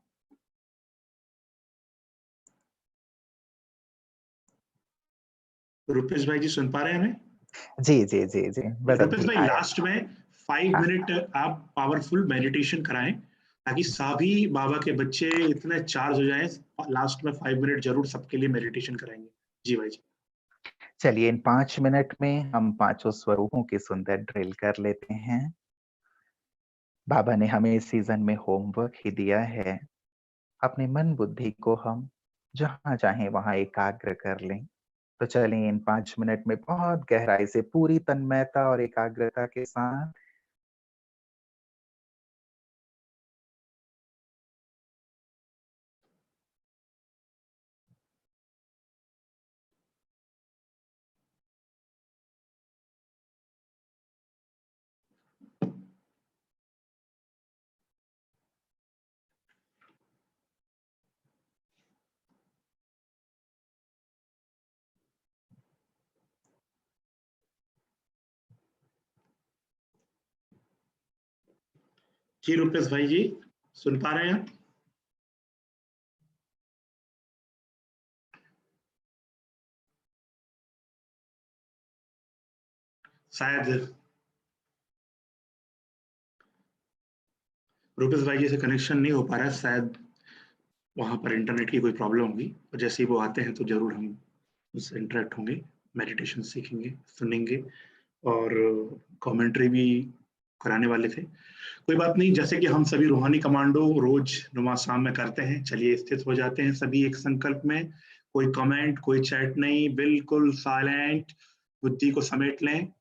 रूपेश भाई जी सुन पा रहे हैं हमें? जी, जी, जी, जी। बस रुपेश अभी भाई आया। लास्ट में 5 हाँ, मिनट आप पावरफुल मेडिटेशन कराएं ताकि सभी बाबा के बच्चे इतने चार्ज हो जाएं। लास्ट में 5 मिनट जरूर सबके लिए मेडिटेशन कराएंगे। जी भाई जी। चलिए इन 5 मिनट में हम पाँचों स्वरूपों की सुंदर ड्रिल कर लेते हैं। बाबा ने हमें इस सीज़न में होमवर्क ही दिया है। अपने मन बुद्धि को हम जहाँ चाहें वहाँ एकाग्र कर लें। तो चलिए इन 5 मिनट में बहुत गहराई से पूरी तन्मयता और एकाग्रता के साथ जी रुपेश भाई जी, सुन पा रहे हैं? शायद रुपेश भाई जी से कनेक्शन नहीं हो पा रहा है, शायद वहां पर इंटरनेट की कोई प्रॉब्लम होगी। और जैसे ही वो आते हैं तो जरूर हम उससे इंटरेक्ट होंगे, मेडिटेशन सीखेंगे, सुनेंगे और कमेंट्री भी कराने वाले थे। कोई बात नहीं, जैसे कि हम सभी रूहानी कमांडो रोज नुमा शाम में करते हैं, चलिए स्थित हो जाते हैं सभी एक संकल्प में। कोई कमेंट, कोई चैट नहीं, बिल्कुल साइलेंट, बुद्धि को समेट लें।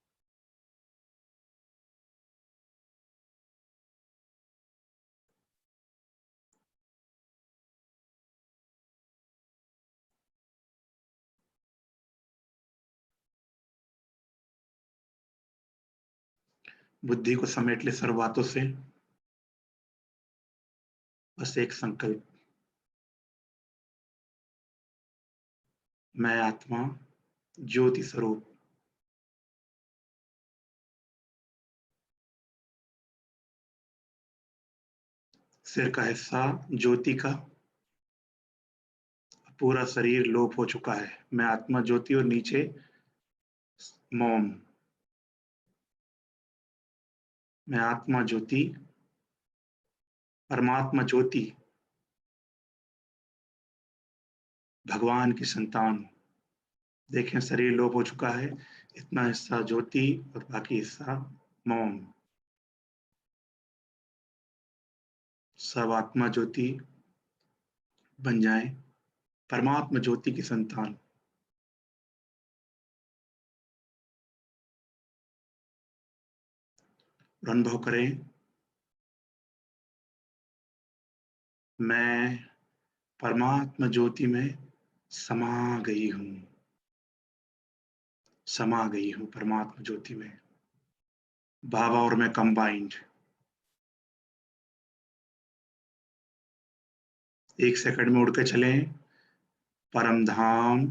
बुद्धि को समेट ले सर्व बातों से, बस एक संकल्प। मैं आत्मा ज्योति स्वरूप सिर का हिस्सा ज्योति का, पूरा शरीर लोप हो चुका है। मैं आत्मा ज्योति और नीचे मौन। मैं आत्मा ज्योति, परमात्मा ज्योति, भगवान की संतान। देखें शरीर लोप हो चुका है, इतना हिस्सा ज्योति और बाकी हिस्सा मौन। सब आत्मा ज्योति बन जाए, परमात्मा ज्योति की संतान। और अनुभव करें, मैं परमात्मा ज्योति में समा गई हूं, समा गई हूं परमात्मा ज्योति में। बाबा और मैं कंबाइंड। 1 सेकंड में उड़ के चलें परम धाम।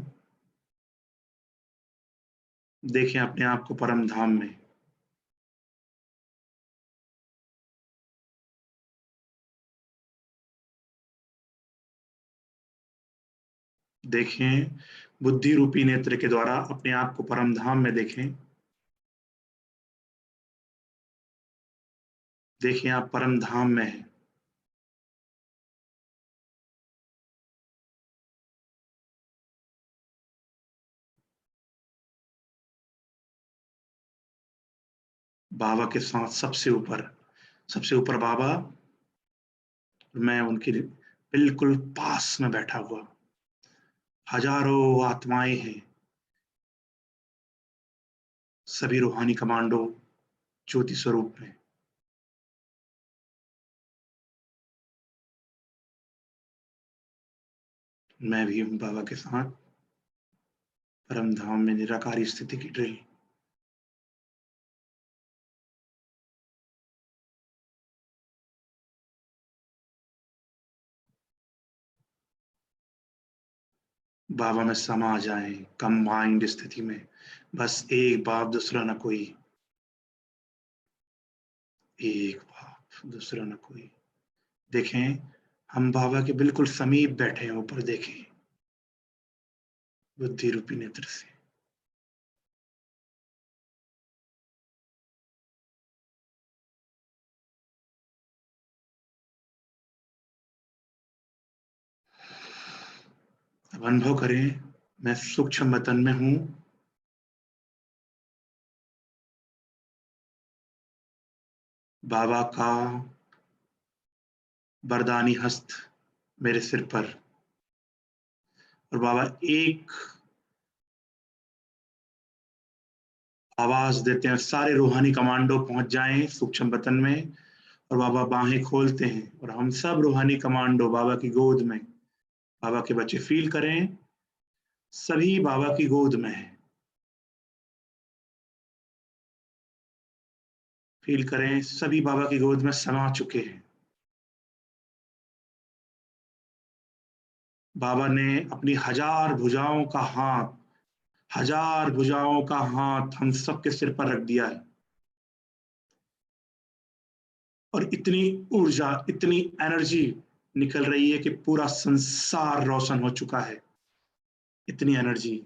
देखें अपने आप को परम धाम में। देखें बुद्धि रूपी नेत्र के द्वारा अपने आप को परम धाम में देखें। देखें आप परम धाम में हैं। बाबा के साथ सबसे ऊपर बाबा, मैं उनके बिल्कुल पास में बैठा हुआ। हजारों आत्माएं हैं, सभी रूहानी कमांडो ज्योति स्वरूप में। मैं भी हूं बाबा के साथ परम धाम में निराकारी स्थिति की ड्रिल। बाबा में समा जाएं कंबाइंड स्थिति में। बस एक बाप दूसरा न कोई, एक बाप दूसरा न कोई। देखें हम बाबा के बिल्कुल समीप बैठे हैं, ऊपर देखें बुद्धि रूपी नेत्र से। अब अनुभव करें, मैं सूक्ष्म वतन में हूं। बाबा का वरदानी हस्त मेरे सिर पर, और बाबा एक आवाज देते हैं, सारे रूहानी कमांडो पहुंच जाएं सूक्ष्म वतन में, और बाबा बाहें खोलते हैं और हम सब रूहानी कमांडो बाबा की गोद में, बाबा के बच्चे फील करें, सभी बाबा की गोद में है। फील करें, सभी बाबा की गोद में समा चुके हैं। बाबा ने अपनी हजार भुजाओं का हाथ हम सबके सिर पर रख दिया है, और इतनी ऊर्जा, इतनी एनर्जी निकल रही है कि पूरा संसार रोशन हो चुका है। इतनी एनर्जी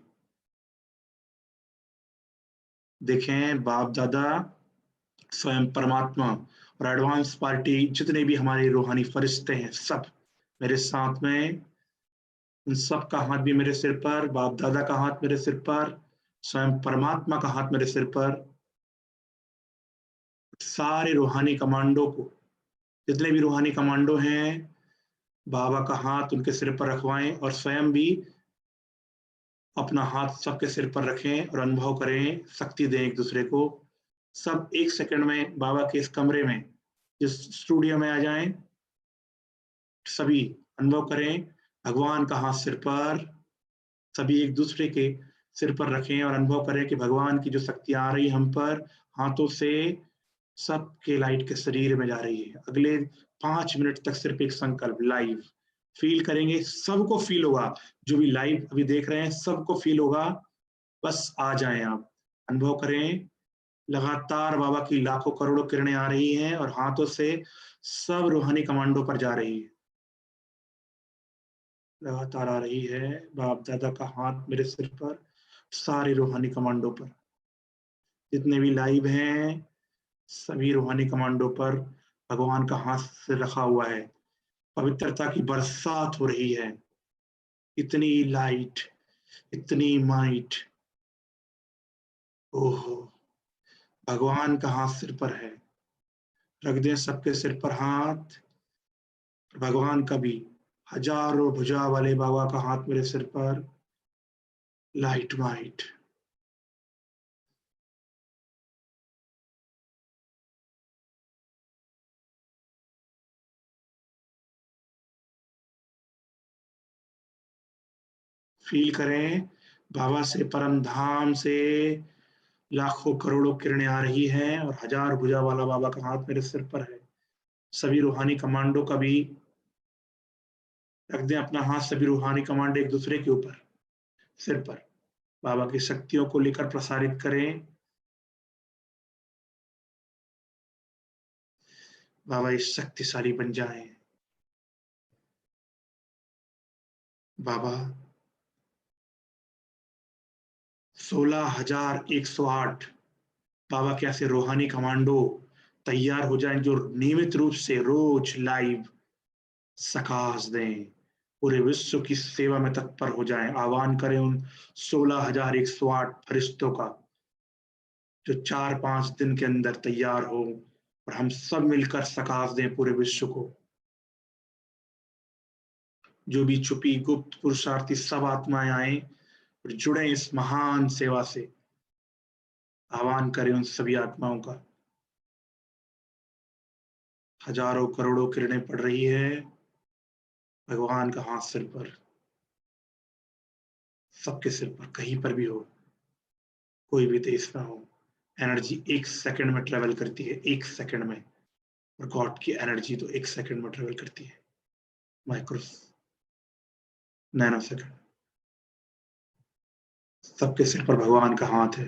देखें, बाप दादा, स्वयं परमात्मा और एडवांस पार्टी, जितने भी हमारे रूहानी फरिश्ते हैं, सब मेरे साथ में। उन सब का हाथ भी मेरे सिर पर, बाप दादा का हाथ मेरे सिर पर, स्वयं परमात्मा का हाथ मेरे सिर पर। सारे रूहानी कमांडो को, जितने भी रूहानी कमांडो हैं, बाबा का हाथ उनके सिर पर रखवाएं, और स्वयं भी अपना हाथ सबके सिर पर रखें और अनुभव करें, शक्ति दें एक दूसरे को। सब एक सेकंड में बाबा के इस कमरे में, जिस स्टूडियो में आ जाएं, सभी अनुभव करें, भगवान का हाथ सिर पर, सभी एक दूसरे के सिर पर रखें और अनुभव करें कि भगवान की जो शक्ति आ रही है हम पर हाथों से, सबके लाइट के शरीर में जा रही है। अगले 5 मिनट तक सिर्फ एक संकल्प, लाइव फील करेंगे, सबको फील होगा, जो भी लाइव अभी देख रहे हैं सबको फील होगा। बस आ जाएं आप, अनुभव करें, लगातार बाबा की लाखों करोड़ों किरणें आ रही हैं और हाथों से सब रूहानी कमांडो पर जा रही है, लगातार आ रही है। बाप दादा का हाथ मेरे सिर पर, सारे रूहानी कमांडो पर, जितने भी लाइव हैं, सभी रूहानी कमांडो पर भगवान का हाथ से रखा हुआ है। पवित्रता की बरसात हो रही है, इतनी लाइट, इतनी माइट। ओहो, भगवान का हाथ सिर पर है, रख दें सबके सिर पर हाथ। भगवान का भी हजारों भुजा वाले बाबा का हाथ मेरे सिर पर, लाइट माइट। फील करें, बाबा से, परम धाम से लाखों करोड़ों किरणें आ रही हैं और हजार भुजा वाला बाबा का हाथ मेरे सिर पर है। सभी रूहानी कमांडो का भी रख दें अपना हाथ, सभी रूहानी कमांडो एक दूसरे के ऊपर, सिर पर, बाबा की शक्तियों को लेकर प्रसारित करें। बाबा इस शक्तिशाली बन जाएं। बाबा 16,108 बाबा के ऐसे रूहानी कमांडो तैयार हो जाएं, जो नियमित रूप से रोज लाइव सकाश दें, पूरे विश्व की सेवा में तत्पर हो जाएं। आह्वान करें उन 16,108 फरिश्तों का, जो 4-5 दिन के अंदर तैयार हो, और हम सब मिलकर सकाश दें पूरे विश्व को। जो भी छुपी गुप्त पुरुषार्थी सब आत्माएं आए और जुड़े इस महान सेवा से। आह्वान करें उन सभी आत्माओं का। हजारों करोड़ों किरणें पड़ रही है, भगवान का हाथ सिर पर, सबके सिर पर, कहीं पर भी हो, कोई भी देश में हो। एनर्जी 1 सेकंड में ट्रेवल करती है, 1 सेकंड में, और गॉड की एनर्जी तो 1 सेकंड में ट्रेवल करती है, माइक्रो नैनो सेकंड। सबके सिर पर भगवान का हाथ है,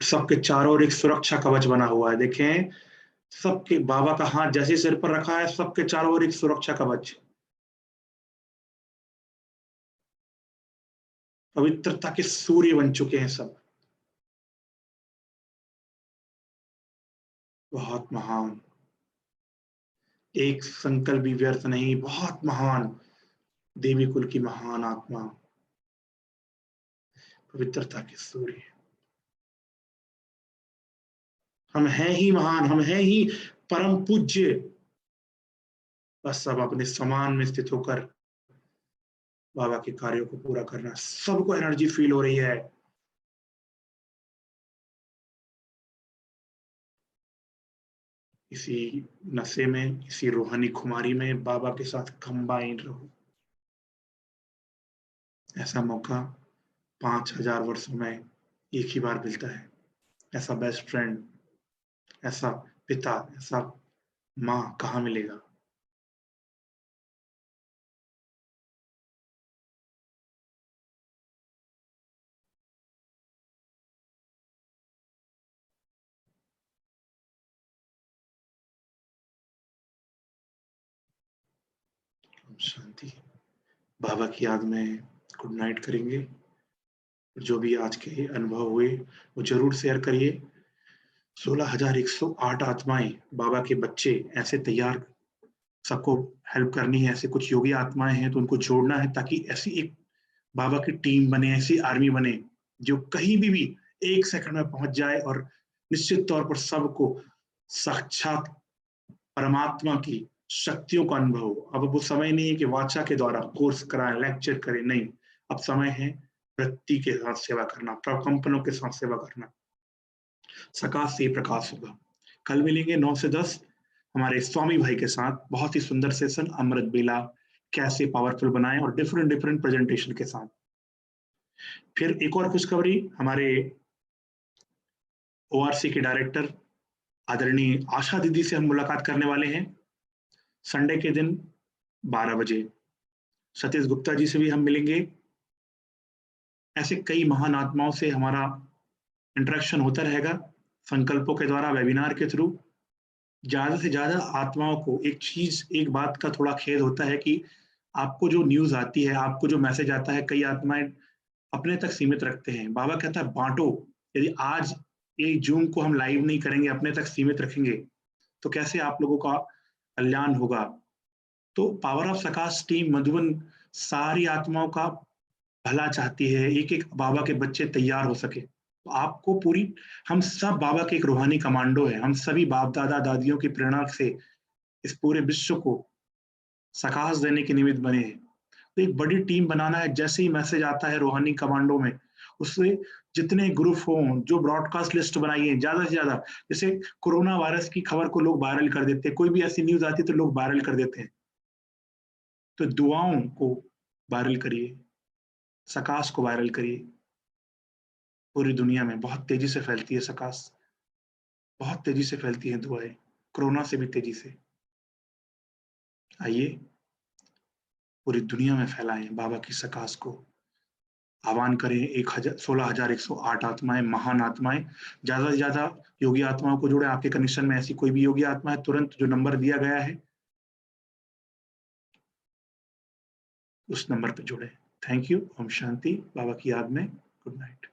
सबके चारों ओर एक सुरक्षा कवच बना हुआ है। देखें, सबके बाबा का हाथ जैसे सिर पर रखा है, सबके चारों ओर एक सुरक्षा कवच, पवित्रता के सूर्य बन चुके हैं सब। बहुत महान, एक संकल्प भी व्यर्थ नहीं, बहुत महान देवी कुल की महान आत्मा। पवित्रता के सूर्य। हम हैं ही महान, हम हैं ही परम पूज्य। बस सब अपने समान में स्थित होकर बाबा के कार्यों को पूरा करना। सबको एनर्जी फील हो रही है। इसी नशे में, इसी रूहानी खुमारी में बाबा के साथ कंबाइन रहो। ऐसा मौका 5000 वर्षों में एक ही बार मिलता है। ऐसा बेस्ट फ्रेंड, ऐसा पिता, ऐसा माँ कहाँ मिलेगा? शांति। बाबा की याद में गुड नाइट करेंगे। जो भी आज के अनुभव हुए वो जरूर शेयर करिए। 16,108 आत्माएं, बाबा के बच्चे ऐसे तैयार, सबको हेल्प करनी है। ऐसे कुछ योगी आत्माएं हैं तो उनको जोड़ना है, ताकि ऐसी एक बाबा की टीम बने, ऐसी आर्मी बने जो कहीं भी 1 सेकंड में पहुंच जाए और निश्चित तौर पर सबको साक्षात परमात्मा की शक्तियों का अनुभव हो। अब वो समय नहीं है कि वाचा के द्वारा कोर्स कराएं, लेक्चर करें, नहीं। अब समय है वृत्ति के साथ सेवा करना, प्रकंपनों के साथ सेवा करना। सकाश से प्रकाश होगा। कल मिलेंगे 9 से 10 हमारे स्वामी भाई के साथ। बहुत ही सुंदर सेशन, अमृत बेला कैसे पावरफुल बनाएं, और डिफरेंट डिफरेंट प्रेजेंटेशन के साथ। फिर एक और खुशखबरी, हमारे ओआरसी के डायरेक्टर आदरणीय आशा दीदी से हम मुलाकात करने वाले हैं संडे के दिन 12 बजे। सतीश गुप्ता जी से भी हम मिलेंगे। ऐसे कई महान आत्माओं से हमारा इंटरेक्शन होता रहेगा संकल्पों के द्वारा, वेबिनार के थ्रू। ज्यादा से ज्यादा आत्माओं को एक बात का थोड़ा खेद होता है कि आपको जो न्यूज आती है, आपको जो मैसेज आता है, कई आत्माएं अपने तक सीमित रखते हैं। बाबा कहता है बांटो। यदि आज 1 जून को हम लाइव नहीं करेंगे, अपने तक सीमित रखेंगे, तो कैसे आप लोगों का कल्याण होगा? तो पावर ऑफ सकाश टीम मधुबन सारी आत्माओं का भला चाहती है, एक एक बाबा के बच्चे तैयार हो सके। तो आपको पूरी, हम सब बाबा के एक रूहानी कमांडो है। हम सभी बाप दादा दादियों की प्रेरणा से इस पूरे विश्व को सकाश देने के निमित्त बने हैं। तो एक बड़ी टीम बनाना है। जैसे ही मैसेज आता है रूहानी कमांडो में, उससे जितने ग्रुप हों, जो ब्रॉडकास्ट लिस्ट बनाई है ज्यादा से ज्यादा। जैसे कोरोना वायरस की खबर को लोग वायरल कर देते हैं, कोई भी ऐसी न्यूज आती है तो लोग वायरल कर देते हैं। तो दुआओं को वायरल करिए, सकाश को वायरल करिए। पूरी दुनिया में बहुत तेजी से फैलती है सकाश, बहुत तेजी से फैलती है दुआएं, कोरोना से भी तेजी से। आइए पूरी दुनिया में फैलाएं बाबा की सकाश को। आह्वान करें 16,108 आत्माएं, महान आत्माएं। ज्यादा से ज्यादा योगी आत्माओं को जोड़े। आपके कनेक्शन में ऐसी कोई भी योगी आत्मा है, तुरंत जो नंबर दिया गया है उस नंबर पर जुड़े। Thank you. ओम शांति। बाबा की याद में गुड नाइट।